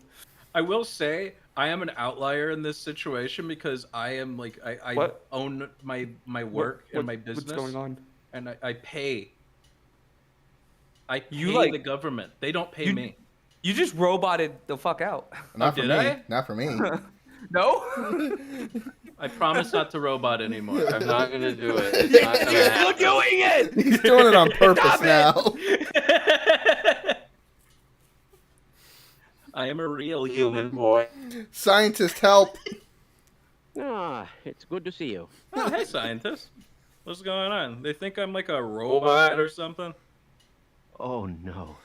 [SPEAKER 1] I will say I am an outlier in this situation because I am like I
[SPEAKER 5] What?
[SPEAKER 1] own my work and my business.
[SPEAKER 5] What's going on?
[SPEAKER 1] And I pay. I pay
[SPEAKER 5] You, like-
[SPEAKER 1] the government. They don't pay
[SPEAKER 5] you-
[SPEAKER 1] me.
[SPEAKER 5] You just roboted the fuck out.
[SPEAKER 2] Not for
[SPEAKER 1] did
[SPEAKER 2] me.
[SPEAKER 1] I?
[SPEAKER 2] Not for me.
[SPEAKER 5] No?
[SPEAKER 1] I promise not to robot anymore.
[SPEAKER 6] I'm not gonna do it. It's not gonna
[SPEAKER 5] You're still
[SPEAKER 6] happen.
[SPEAKER 5] doing it!
[SPEAKER 2] He's doing it on purpose
[SPEAKER 5] Stop it!
[SPEAKER 2] now.
[SPEAKER 1] I am a real human boy.
[SPEAKER 2] Scientist, help!
[SPEAKER 7] Ah, it's good to see you.
[SPEAKER 1] Oh, hey, scientist. What's going on? They think I'm like a robot or something?
[SPEAKER 7] Oh no,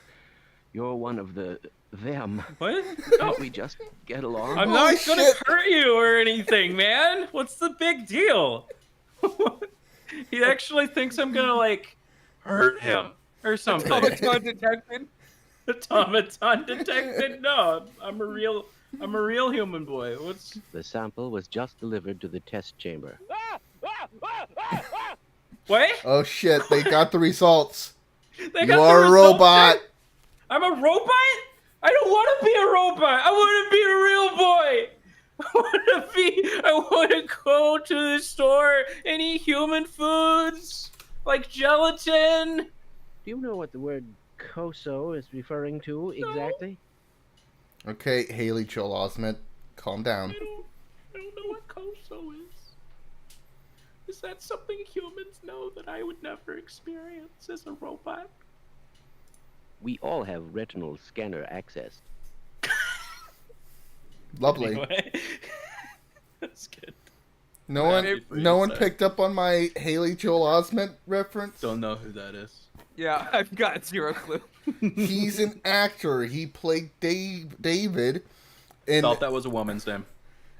[SPEAKER 7] you're one of them.
[SPEAKER 1] What?
[SPEAKER 7] Don't we just get along?
[SPEAKER 1] I'm
[SPEAKER 2] Oh,
[SPEAKER 1] not gonna
[SPEAKER 2] shit.
[SPEAKER 1] hurt you or anything, man. What's the big deal? He actually thinks I'm gonna like hurt him or something.
[SPEAKER 5] Automaton detected.
[SPEAKER 1] Automaton detected? No, I'm a real human boy. What's
[SPEAKER 7] The sample was just delivered to the test chamber.
[SPEAKER 1] what?
[SPEAKER 2] Oh shit, they got the results.
[SPEAKER 1] They
[SPEAKER 2] You
[SPEAKER 1] got the
[SPEAKER 2] are a
[SPEAKER 1] results
[SPEAKER 2] robot.
[SPEAKER 1] in? I'm a robot? I don't want to be a robot. I want to be a real boy. I want to go to the store and eat human foods like gelatin.
[SPEAKER 7] Do you know what the word "koso" is referring to exactly?
[SPEAKER 2] Okay, Haley Joel Osment, calm down.
[SPEAKER 1] I don't know what Koso is. Is that something humans know that I would never experience as a robot?
[SPEAKER 7] We all have retinal scanner access.
[SPEAKER 2] Lovely.
[SPEAKER 1] Anyway. That's good.
[SPEAKER 2] No one,
[SPEAKER 1] Happy for
[SPEAKER 2] no
[SPEAKER 1] you,
[SPEAKER 2] one
[SPEAKER 1] sir.
[SPEAKER 2] picked up on my Haley Joel Osment reference.
[SPEAKER 1] Don't know who that is.
[SPEAKER 5] Yeah, I've got zero clue.
[SPEAKER 2] He's an actor. He played David in
[SPEAKER 1] Thought that was a woman's name.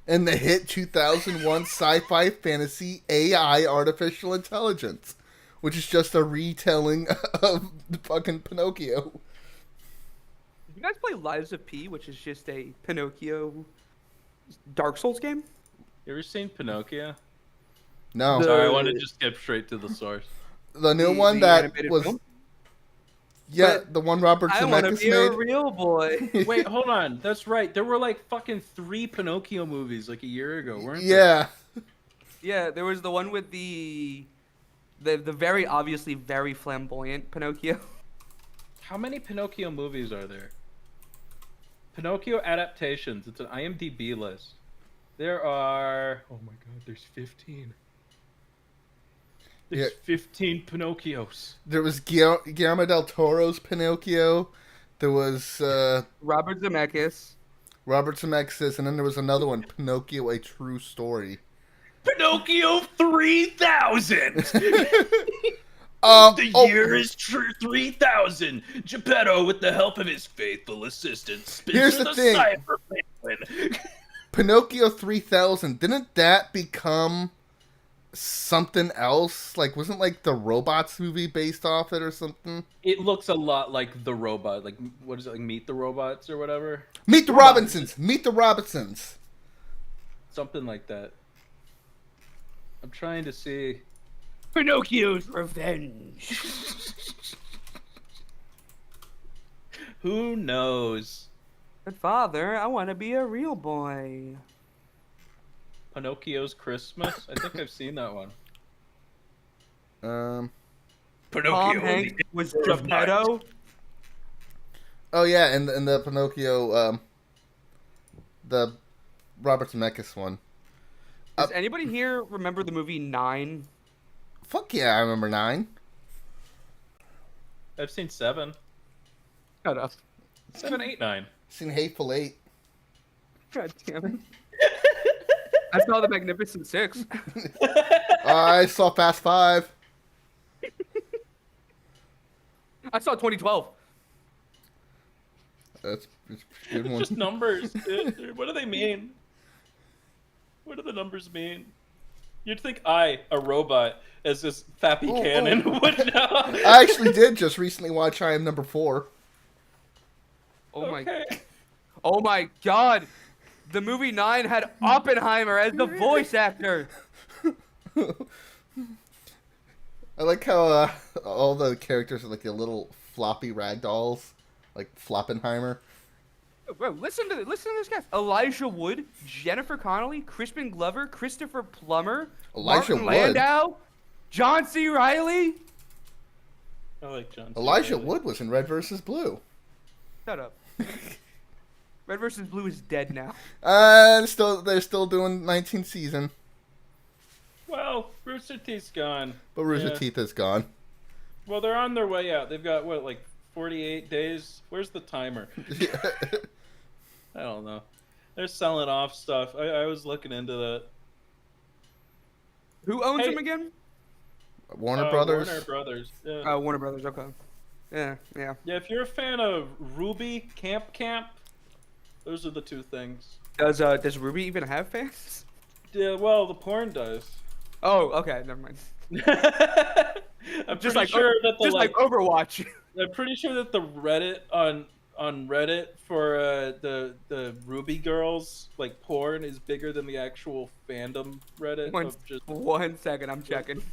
[SPEAKER 2] the hit 2001 sci-fi fantasy AI Artificial Intelligence, which is just a retelling of the fucking Pinocchio.
[SPEAKER 5] You guys play Lives of P, which is just a Pinocchio Dark Souls game?
[SPEAKER 1] You ever seen Pinocchio?
[SPEAKER 2] No,
[SPEAKER 1] Sorry, I wanted to just skip straight to the source.
[SPEAKER 2] the new
[SPEAKER 5] The-
[SPEAKER 2] one
[SPEAKER 5] the
[SPEAKER 2] that
[SPEAKER 5] animated
[SPEAKER 2] was
[SPEAKER 5] film?
[SPEAKER 2] yeah,
[SPEAKER 5] But
[SPEAKER 2] the one Robert
[SPEAKER 5] I want to
[SPEAKER 2] Zemeckis
[SPEAKER 5] be a
[SPEAKER 2] made.
[SPEAKER 5] real boy.
[SPEAKER 1] Wait, hold on. That's right. There were like fucking 3 Pinocchio movies like a year ago, weren't there?
[SPEAKER 2] Yeah,
[SPEAKER 5] Yeah, there was the one with the very obviously very flamboyant Pinocchio.
[SPEAKER 1] How many Pinocchio movies are there? Pinocchio adaptations. It's an IMDb list. There are. Oh my god, there's 15. There's
[SPEAKER 2] Yeah.
[SPEAKER 1] 15 Pinocchios.
[SPEAKER 2] there was Guillermo del Toro's Pinocchio. There was
[SPEAKER 5] Robert Zemeckis.
[SPEAKER 2] Robert Zemeckis, and then there was another one, Pinocchio: A True Story.
[SPEAKER 1] Pinocchio 3000! The
[SPEAKER 2] oh,
[SPEAKER 1] year is 3000. Geppetto, with the help of his faithful assistant,
[SPEAKER 2] Here's
[SPEAKER 1] Spencer
[SPEAKER 2] the
[SPEAKER 1] the
[SPEAKER 2] thing.
[SPEAKER 1] Cyber Penguin.
[SPEAKER 2] Pinocchio 3000. Didn't that become something else? Like, wasn't like the Robots movie based off it or something?
[SPEAKER 1] It looks a lot like the robot. Like, what is it? Like Meet the Robots or whatever?
[SPEAKER 2] Meet the Robinsons. Meet the Robinsons.
[SPEAKER 1] Something like that. I'm trying to see.
[SPEAKER 5] Pinocchio's Revenge.
[SPEAKER 1] Who knows?
[SPEAKER 5] But father, I want to be a real boy.
[SPEAKER 1] Pinocchio's Christmas? I think I've seen that one.
[SPEAKER 5] Tom
[SPEAKER 1] Pinocchio
[SPEAKER 5] Hanks was
[SPEAKER 1] Year of
[SPEAKER 5] Geppetto.
[SPEAKER 2] Oh yeah, and the Pinocchio, the Robert Zemeckis one.
[SPEAKER 5] Does anybody here remember the movie 9?
[SPEAKER 2] Fuck yeah, I remember 9.
[SPEAKER 1] I've seen 7.
[SPEAKER 5] Shut up.
[SPEAKER 1] 7, 8, 9.
[SPEAKER 2] Seen Hateful Eight.
[SPEAKER 5] God damn it. I saw The Magnificent Six.
[SPEAKER 2] I saw Fast 5.
[SPEAKER 5] I saw 2012.
[SPEAKER 2] That's a good
[SPEAKER 1] It's
[SPEAKER 2] one.
[SPEAKER 1] just numbers, dude. What do they mean? What do the numbers mean? You'd think I, a robot, as this Fappy Cannon, would know.
[SPEAKER 2] I actually did just recently watch I Am Number 4.
[SPEAKER 5] Oh my.
[SPEAKER 1] Okay.
[SPEAKER 5] Oh my God. The movie 9 had Oppenheimer as the voice actor.
[SPEAKER 2] I like how all the characters are like the little floppy rag dolls, like Floppenheimer.
[SPEAKER 5] Bro, listen to this cast: Elijah Wood, Jennifer Connelly, Crispin Glover, Christopher Plummer,
[SPEAKER 2] Elijah
[SPEAKER 5] Martin
[SPEAKER 2] Wood?
[SPEAKER 5] Landau, John C. Reilly.
[SPEAKER 1] I like John. C.
[SPEAKER 2] Elijah
[SPEAKER 1] Reilly.
[SPEAKER 2] Wood was in Red vs. Blue.
[SPEAKER 5] Shut up. Red vs. Blue is dead now.
[SPEAKER 2] And they're still doing 19th season,
[SPEAKER 1] Well, Rooster Teeth's gone.
[SPEAKER 2] but Rooster
[SPEAKER 1] Yeah.
[SPEAKER 2] Teeth is gone.
[SPEAKER 1] Well, they're on their way out. They've got, what, like 48 days? Where's the timer? I don't know. They're selling off stuff. I was looking into that.
[SPEAKER 5] Who owns
[SPEAKER 1] Hey.
[SPEAKER 5] them again?
[SPEAKER 2] Warner Brothers.
[SPEAKER 1] Warner Brothers. Yeah.
[SPEAKER 5] Warner Brothers. Okay. Yeah.
[SPEAKER 1] Yeah, if you're a fan of Ruby Camp, those are the two things.
[SPEAKER 5] Does Ruby even have fans?
[SPEAKER 1] Yeah, well, the porn does.
[SPEAKER 5] Oh, okay. Never mind.
[SPEAKER 1] I'm
[SPEAKER 5] Just
[SPEAKER 1] pretty
[SPEAKER 5] like
[SPEAKER 1] sure that the
[SPEAKER 5] just like Overwatch.
[SPEAKER 1] I'm pretty sure that the Reddit on Reddit for the Ruby girls like porn is bigger than the actual fandom Reddit
[SPEAKER 5] One,
[SPEAKER 1] of just.
[SPEAKER 5] 1 second, I'm checking.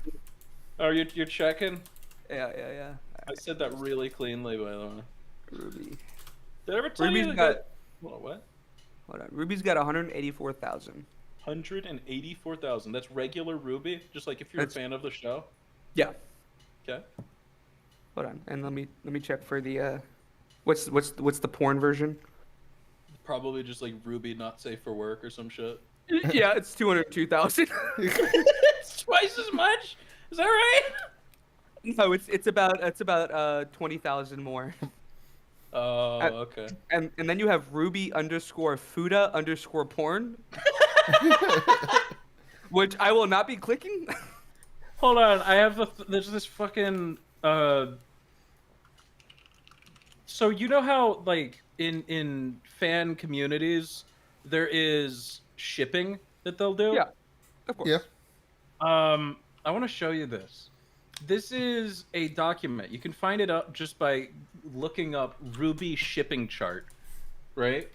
[SPEAKER 1] Oh, you're checking?
[SPEAKER 5] Yeah.
[SPEAKER 1] I said that really cleanly, by the way.
[SPEAKER 5] Ruby.
[SPEAKER 1] Did I ever tell
[SPEAKER 5] Ruby's
[SPEAKER 1] you
[SPEAKER 5] got.
[SPEAKER 1] that? What?
[SPEAKER 5] Hold on. Ruby's got 184,000.
[SPEAKER 1] 184,000. That's regular Ruby. Just like if you're
[SPEAKER 5] That's-
[SPEAKER 1] a fan of the show.
[SPEAKER 5] Yeah.
[SPEAKER 1] Okay.
[SPEAKER 5] Hold on, and let me check for the what's the porn version?
[SPEAKER 1] Probably just like Ruby not safe for work or some shit.
[SPEAKER 5] Yeah, it's 202,000.
[SPEAKER 1] It's twice as much. Is that right?
[SPEAKER 5] No, it's about 20,000 more.
[SPEAKER 1] Oh, okay.
[SPEAKER 5] And then you have Ruby_Fuda_porn, which I will not be clicking.
[SPEAKER 1] Hold on, I have there's this fucking So you know how like in fan communities there is shipping that they'll do?
[SPEAKER 5] Yeah, of course.
[SPEAKER 2] Yeah.
[SPEAKER 1] I want to show you this. This is a document. You can find it up just by looking up Ruby shipping chart, right?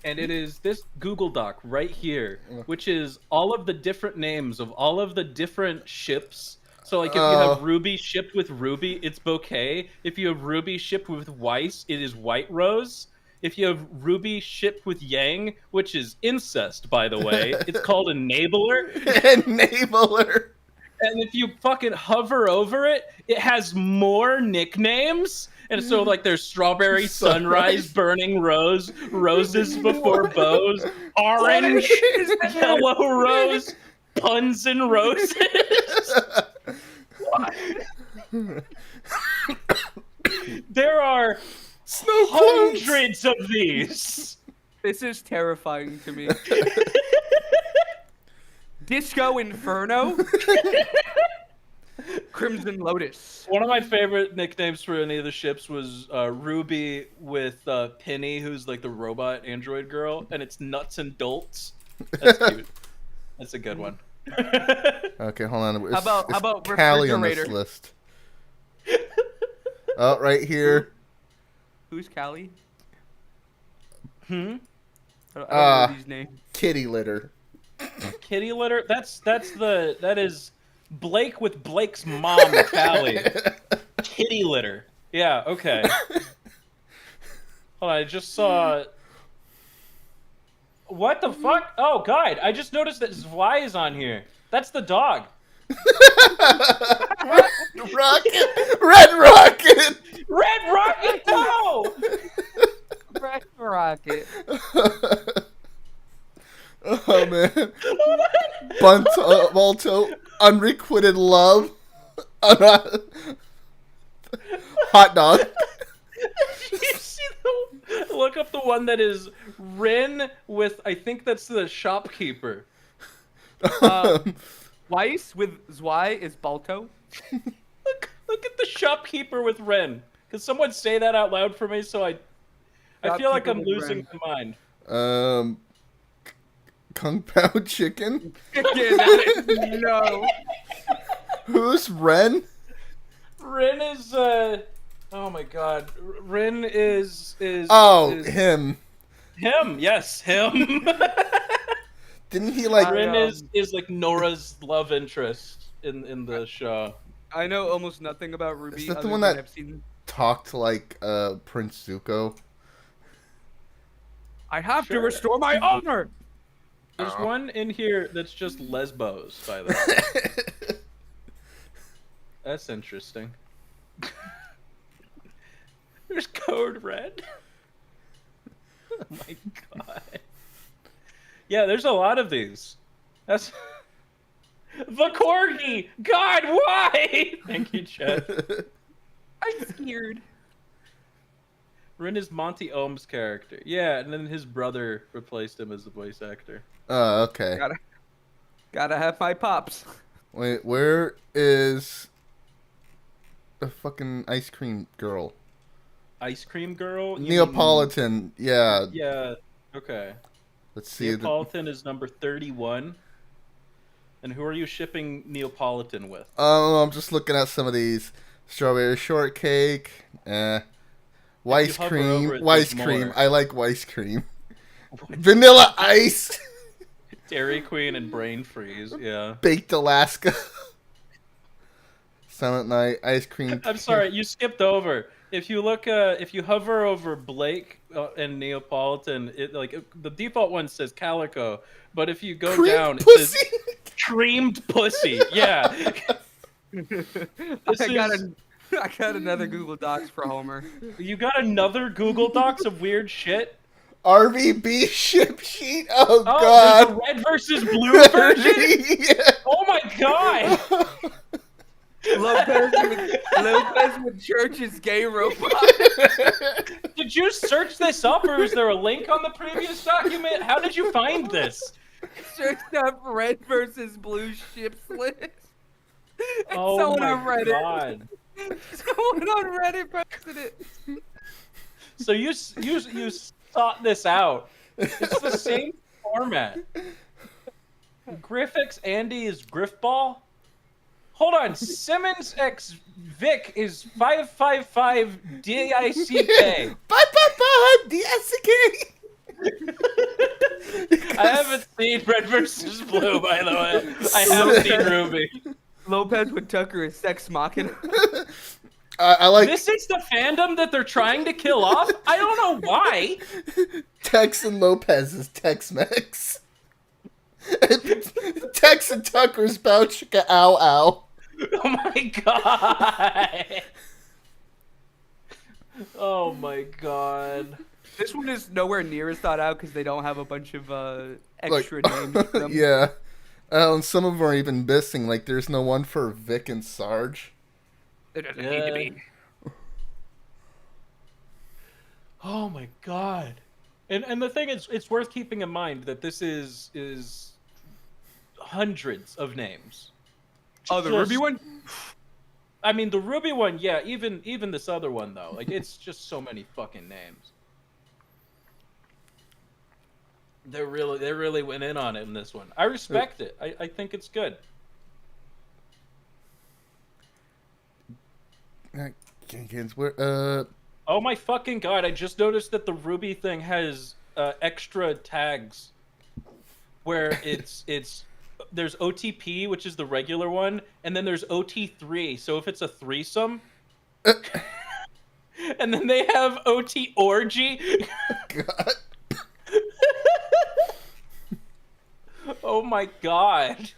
[SPEAKER 1] And it is this Google Doc right here, which is all of the different names of all of the different ships. So, like, if you have Ruby shipped with Ruby, it's Bouquet. If you have Ruby shipped with Weiss, it is White Rose. If you have Ruby shipped with Yang, which is incest, by the way, it's called Enabler.
[SPEAKER 2] Enabler.
[SPEAKER 1] And if you fucking hover over it, it has more nicknames. And so, like, there's Strawberry Sunrise, Burning Rose, Roses Before Bows, Orange, Yellow Rose, Puns and Roses. There are hundreds of these.
[SPEAKER 5] This is terrifying to me. Disco Inferno, Crimson Lotus.
[SPEAKER 1] One of my favorite nicknames for any of the ships was Ruby with Penny, who's like the robot android girl, and it's Nuts and Dolts. That's cute. That's a good one.
[SPEAKER 2] Okay, hold on. It's,
[SPEAKER 5] How
[SPEAKER 2] it's
[SPEAKER 5] about
[SPEAKER 2] Callie on this
[SPEAKER 5] refrigerator?
[SPEAKER 2] list. Oh, right here.
[SPEAKER 5] Who's Callie?
[SPEAKER 1] Hmm?
[SPEAKER 5] I don't know these names.
[SPEAKER 2] Kitty litter.
[SPEAKER 1] Kitty litter? That is Blake with Blake's mom, Callie. Kitty litter. Yeah, okay. Hold on, I just saw... What the fuck? Oh, God, I just noticed that Zwei is on here. That's the dog.
[SPEAKER 2] Rocket! Red Rocket!
[SPEAKER 1] Red Rocket, no!
[SPEAKER 5] Red Rocket.
[SPEAKER 2] Oh, man. Balto, unrequited love. Hot dog.
[SPEAKER 1] You see look up the one that is Rin with, I think that's the shopkeeper.
[SPEAKER 5] Weiss with Zwei is Balto.
[SPEAKER 1] Look at the shopkeeper with Ren. Could someone say that out loud for me so I feel like
[SPEAKER 5] Shopkeeper
[SPEAKER 1] I'm
[SPEAKER 5] with
[SPEAKER 1] losing
[SPEAKER 5] Ren.
[SPEAKER 1] my mind.
[SPEAKER 2] Kung Pao chicken.
[SPEAKER 5] No.
[SPEAKER 2] Who's Ren?
[SPEAKER 1] Ren is oh my god. Ren is
[SPEAKER 2] him.
[SPEAKER 1] him, yes, him.
[SPEAKER 2] Didn't he like?
[SPEAKER 1] Ren is like Nora's love interest in the show.
[SPEAKER 5] I know almost nothing about Ruby.
[SPEAKER 2] Is that the
[SPEAKER 5] other
[SPEAKER 2] one
[SPEAKER 5] than
[SPEAKER 2] that
[SPEAKER 5] I've seen...
[SPEAKER 2] talked like Prince Zuko?
[SPEAKER 5] I have to
[SPEAKER 1] Sure.
[SPEAKER 5] restore my honor.
[SPEAKER 1] There's one in here that's just Lesbos, by the way. That's interesting. There's Code Red. Oh my god. Yeah, there's a lot of these. That's the corgi. God, why? Thank you, Chet.
[SPEAKER 5] I'm scared.
[SPEAKER 1] Rin is Monty Ohm's character. Yeah, and then his brother replaced him as the voice actor.
[SPEAKER 2] Oh, okay.
[SPEAKER 5] Gotta have my pops.
[SPEAKER 2] Wait, where is the fucking ice cream girl?
[SPEAKER 1] Ice Cream Girl? You mean-
[SPEAKER 2] Neapolitan, yeah.
[SPEAKER 1] Yeah, okay.
[SPEAKER 2] Let's see.
[SPEAKER 1] Neapolitan is number 31. And who are you shipping Neapolitan with?
[SPEAKER 2] Oh, I'm just looking at some of these. Strawberry shortcake. Weiss
[SPEAKER 1] hover
[SPEAKER 2] cream.
[SPEAKER 1] over it,
[SPEAKER 2] Weiss
[SPEAKER 1] there's
[SPEAKER 2] cream.
[SPEAKER 1] more.
[SPEAKER 2] I like Weiss cream. Vanilla ice.
[SPEAKER 1] Dairy Queen and Brain Freeze, yeah.
[SPEAKER 2] Baked Alaska. Silent Night. Ice cream.
[SPEAKER 1] I'm sorry, you skipped over. If you look, if you hover over Blake and Neapolitan, the default one says Calico, but if you go
[SPEAKER 2] Creamed
[SPEAKER 1] down, it
[SPEAKER 2] pussy.
[SPEAKER 1] says Creamed Pussy. Yeah.
[SPEAKER 5] I got another Google Docs for Homer.
[SPEAKER 1] You got another Google Docs of weird shit?
[SPEAKER 2] RVB ship sheet. Oh,
[SPEAKER 1] Oh,
[SPEAKER 2] God.
[SPEAKER 1] there's a red versus blue version?
[SPEAKER 2] Yeah.
[SPEAKER 1] Oh my god!
[SPEAKER 5] Lopez with Church's gay robot.
[SPEAKER 1] Did you search this up, or is there a link on the previous document? How did you find this?
[SPEAKER 5] Searched up red versus blue ships list. And
[SPEAKER 1] Oh
[SPEAKER 5] someone
[SPEAKER 1] my
[SPEAKER 5] on Reddit.
[SPEAKER 1] god!
[SPEAKER 5] Someone on Reddit posted it.
[SPEAKER 1] So you sought this out. It's the same format. Griffix Andy is Griffball. Hold on, Simmons x Vic is 555 DICK.
[SPEAKER 2] 555 DSK.
[SPEAKER 1] I haven't seen Red versus Blue, by the way. I have seen Ruby.
[SPEAKER 5] Lopez with Tucker is sex machina.
[SPEAKER 2] I like
[SPEAKER 1] This is the fandom that they're trying to kill off? I don't know why.
[SPEAKER 2] Tex and Lopez's Tex-Mex. Tex and Tucker's Bow Chicka Ow Ow.
[SPEAKER 1] Oh my god. Oh my god.
[SPEAKER 5] This one is nowhere near as thought out because they don't have a bunch of extra names. for them.
[SPEAKER 2] Yeah. And some of them are even missing. Like, there's no one for Vic and Sarge.
[SPEAKER 5] It doesn't need to be.
[SPEAKER 1] Oh my god. And the thing is, it's worth keeping in mind that this is hundreds of names.
[SPEAKER 5] Oh, the
[SPEAKER 1] Just-
[SPEAKER 5] Ruby one?
[SPEAKER 1] I mean, the Ruby one, yeah. Even this other one though, like it's just so many fucking names. They really went in on it in this one. I respect it. I think it's good.
[SPEAKER 2] Jenkins, where
[SPEAKER 1] Oh my fucking god! I just noticed that the Ruby thing has extra tags, where it's there's OTP, which is the regular one, and then there's OT3. So if it's a threesome, and then they have OT orgy.
[SPEAKER 2] God.
[SPEAKER 1] Oh my god.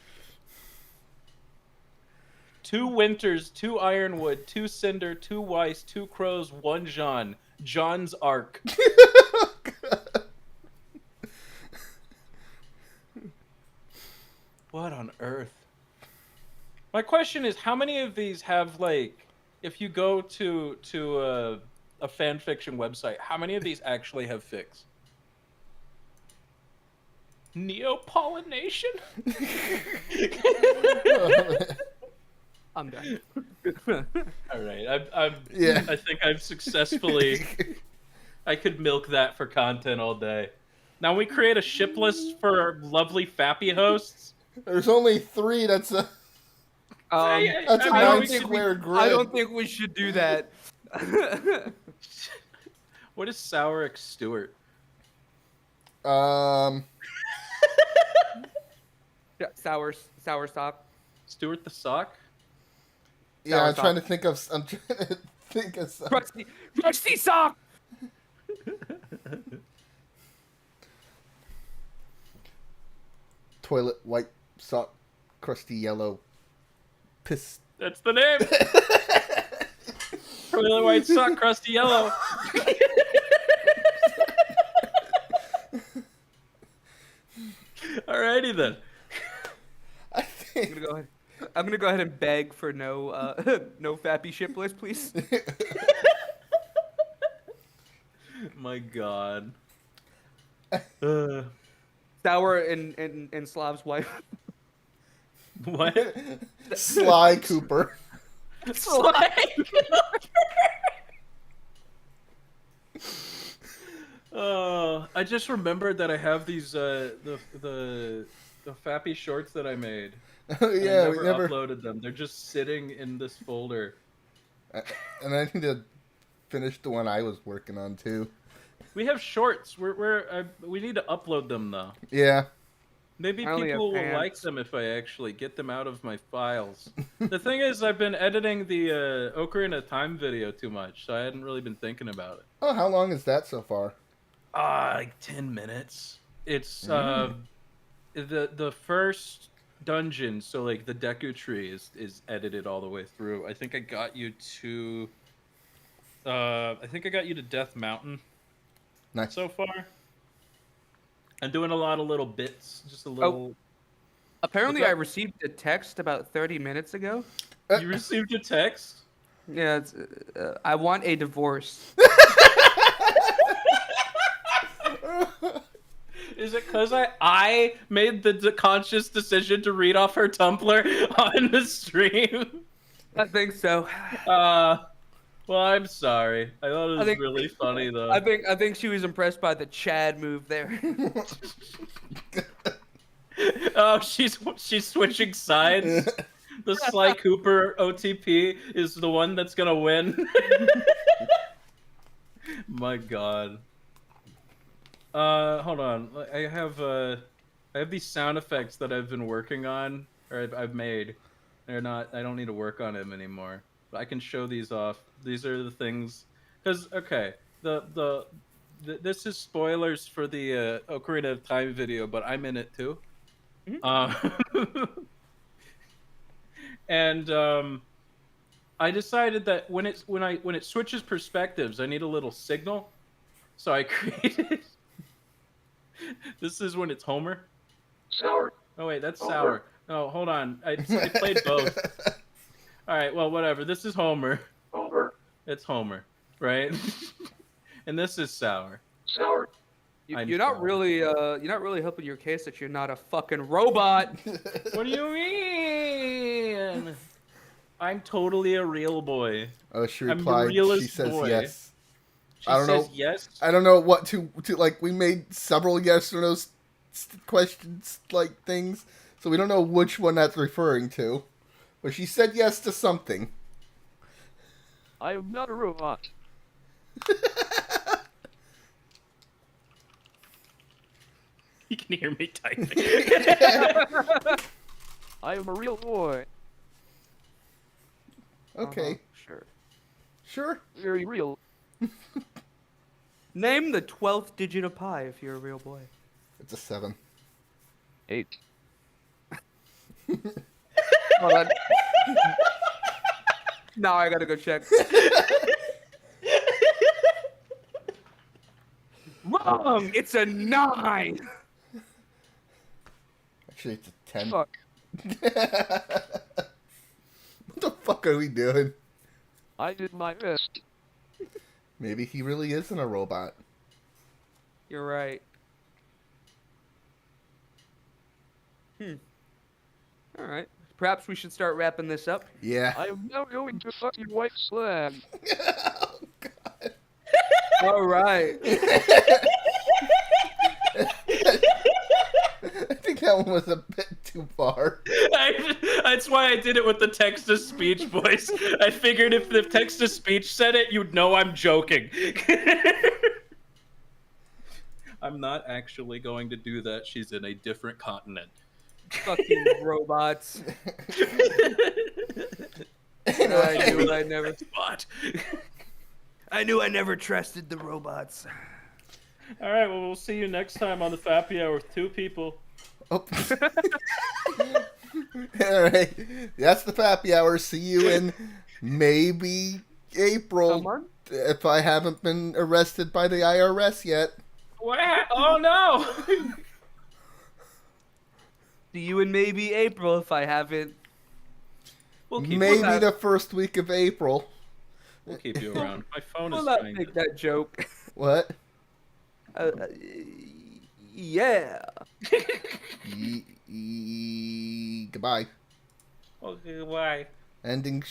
[SPEAKER 1] 2 Winters, 2 Ironwood, 2 Cinder, 2 Weiss, 2 Crows, 1 John. John's Ark. What on earth? My question is, how many of these have, like, if you go to a fan fiction website, how many of these actually have fics? Neopollination?
[SPEAKER 5] I'm done.
[SPEAKER 1] All right, I think I've successfully. I could milk that for content all day. Now we create a ship list for lovely Fappy hosts.
[SPEAKER 2] There's only 3. That's a
[SPEAKER 5] That's
[SPEAKER 2] a
[SPEAKER 5] I don't
[SPEAKER 2] 9
[SPEAKER 5] think
[SPEAKER 2] square grid.
[SPEAKER 5] I don't think we should do that.
[SPEAKER 1] What is Sourick Stewart?
[SPEAKER 5] Yeah, sour sock.
[SPEAKER 1] Stewart the sock?
[SPEAKER 2] Yeah,
[SPEAKER 5] Sour
[SPEAKER 2] I'm trying to
[SPEAKER 5] sock.
[SPEAKER 2] think of. I'm trying to think of.
[SPEAKER 5] Crusty sock.
[SPEAKER 2] Toilet white sock, crusty yellow, piss.
[SPEAKER 1] That's the name. Really white sock, crusty yellow. Alrighty then.
[SPEAKER 2] I think.
[SPEAKER 5] I'm gonna go ahead and beg for no no Fappy ship list, please.
[SPEAKER 1] My God.
[SPEAKER 5] Sour and Slav's wife.
[SPEAKER 1] What?
[SPEAKER 2] Sly Cooper.
[SPEAKER 1] I just remembered that I have these the Fappy shorts that I made.
[SPEAKER 2] Oh yeah,
[SPEAKER 1] I
[SPEAKER 2] we never.
[SPEAKER 1] uploaded them. They're just sitting in this folder.
[SPEAKER 2] And I need to finish the one I was working on too.
[SPEAKER 1] We have shorts. We need to upload them though.
[SPEAKER 2] Yeah.
[SPEAKER 1] Maybe
[SPEAKER 5] I only
[SPEAKER 1] people
[SPEAKER 5] have
[SPEAKER 1] will like
[SPEAKER 5] pants.
[SPEAKER 1] them if I actually get them out of my files. The thing is, I've been editing the Ocarina of Time video too much, so I hadn't really been thinking about it.
[SPEAKER 2] Oh, how long is that so far?
[SPEAKER 1] Like 10 minutes. It's the first dungeon, so like the Deku Tree is edited all the way through. I think I got you to Death Mountain
[SPEAKER 2] Nice.
[SPEAKER 1] so far. I'm doing a lot of little bits, just a little.
[SPEAKER 5] Apparently,
[SPEAKER 1] What's
[SPEAKER 5] I
[SPEAKER 1] up?
[SPEAKER 5] received a text about 30 minutes ago.
[SPEAKER 1] You received a text?
[SPEAKER 5] Yeah, it's, I want a divorce.
[SPEAKER 1] Is it because I made the conscious decision to read off her Tumblr on the stream?
[SPEAKER 5] I think so.
[SPEAKER 1] Well, I'm sorry. I thought it was
[SPEAKER 5] think-
[SPEAKER 1] really funny though.
[SPEAKER 5] I think she was impressed by the Chad move there.
[SPEAKER 1] Oh, she's switching sides. The Sly Cooper OTP is the one that's gonna win. My God. Hold on. I have these sound effects that I've been working on, or I've made. They're not. I don't need to work on them anymore. But I can show these off. These are the things. Because okay, this is spoilers for the Ocarina of Time video, but I'm in it too. And I decided that when it switches perspectives, I need a little signal. So I created. This is when it's Homer.
[SPEAKER 3] Sour.
[SPEAKER 1] Oh wait, that's Sour. Oh, hold on. I played both. All right, well, whatever. This is Homer.
[SPEAKER 3] Over.
[SPEAKER 1] It's Homer, right? And this is Sour.
[SPEAKER 3] Sour.
[SPEAKER 1] I'm
[SPEAKER 5] You're not
[SPEAKER 1] sorry.
[SPEAKER 5] really helping your case that you're not a fucking robot.
[SPEAKER 1] What do you mean? I'm totally a real boy.
[SPEAKER 2] Oh, she
[SPEAKER 1] I'm the
[SPEAKER 2] replied. She
[SPEAKER 1] realest
[SPEAKER 2] says
[SPEAKER 1] boy.
[SPEAKER 2] yes.
[SPEAKER 1] She
[SPEAKER 2] I don't
[SPEAKER 1] says
[SPEAKER 2] know.
[SPEAKER 1] yes.
[SPEAKER 2] I don't know what to like. We made several yes or no questions like things, so we don't know which one that's referring to. But she said yes to something.
[SPEAKER 8] I am not a robot.
[SPEAKER 1] You can hear me typing.
[SPEAKER 8] I am a real boy.
[SPEAKER 2] Okay,
[SPEAKER 5] Sure.
[SPEAKER 2] sure.
[SPEAKER 8] Very real.
[SPEAKER 5] Name the 12th digit of pi if you're a real boy.
[SPEAKER 2] It's a 7.
[SPEAKER 8] 8.
[SPEAKER 5] Hold on. Now I gotta go check. Wrong! It's a 9!
[SPEAKER 2] Actually, it's a 10.
[SPEAKER 8] Fuck.
[SPEAKER 2] What the fuck are we doing?
[SPEAKER 8] I did my best.
[SPEAKER 2] Maybe he really isn't a robot.
[SPEAKER 5] You're right. Alright. Perhaps we should start wrapping this up.
[SPEAKER 2] Yeah.
[SPEAKER 8] I am now going to fuck your white slag.
[SPEAKER 2] Oh, God.
[SPEAKER 5] Alright.
[SPEAKER 2] I think that one was a bit too far.
[SPEAKER 1] That's why I did it with the text-to-speech voice. I figured if the text-to-speech said it, you'd know I'm joking. I'm not actually going to do that. She's in a different continent.
[SPEAKER 5] Fucking robots. I knew I never.
[SPEAKER 1] Spot.
[SPEAKER 5] I knew I never trusted the robots.
[SPEAKER 1] All right, well, we'll see you next time on the Fappy Hour with 2 people.
[SPEAKER 2] Oh. All right. That's the Fappy Hour. See you in maybe April.
[SPEAKER 5] Someone?
[SPEAKER 2] If I haven't been arrested by the IRS yet.
[SPEAKER 1] What? Oh, no!
[SPEAKER 5] See you in maybe April if I haven't.
[SPEAKER 1] We'll keep,
[SPEAKER 2] Maybe
[SPEAKER 1] we'll,
[SPEAKER 2] the first week of April.
[SPEAKER 1] we'll keep you around. My phone
[SPEAKER 5] We'll
[SPEAKER 1] is
[SPEAKER 5] not
[SPEAKER 1] trying
[SPEAKER 5] make
[SPEAKER 1] to...
[SPEAKER 5] that joke.
[SPEAKER 2] What?
[SPEAKER 5] Yeah.
[SPEAKER 2] Goodbye.
[SPEAKER 1] Okay, bye.
[SPEAKER 2] Ending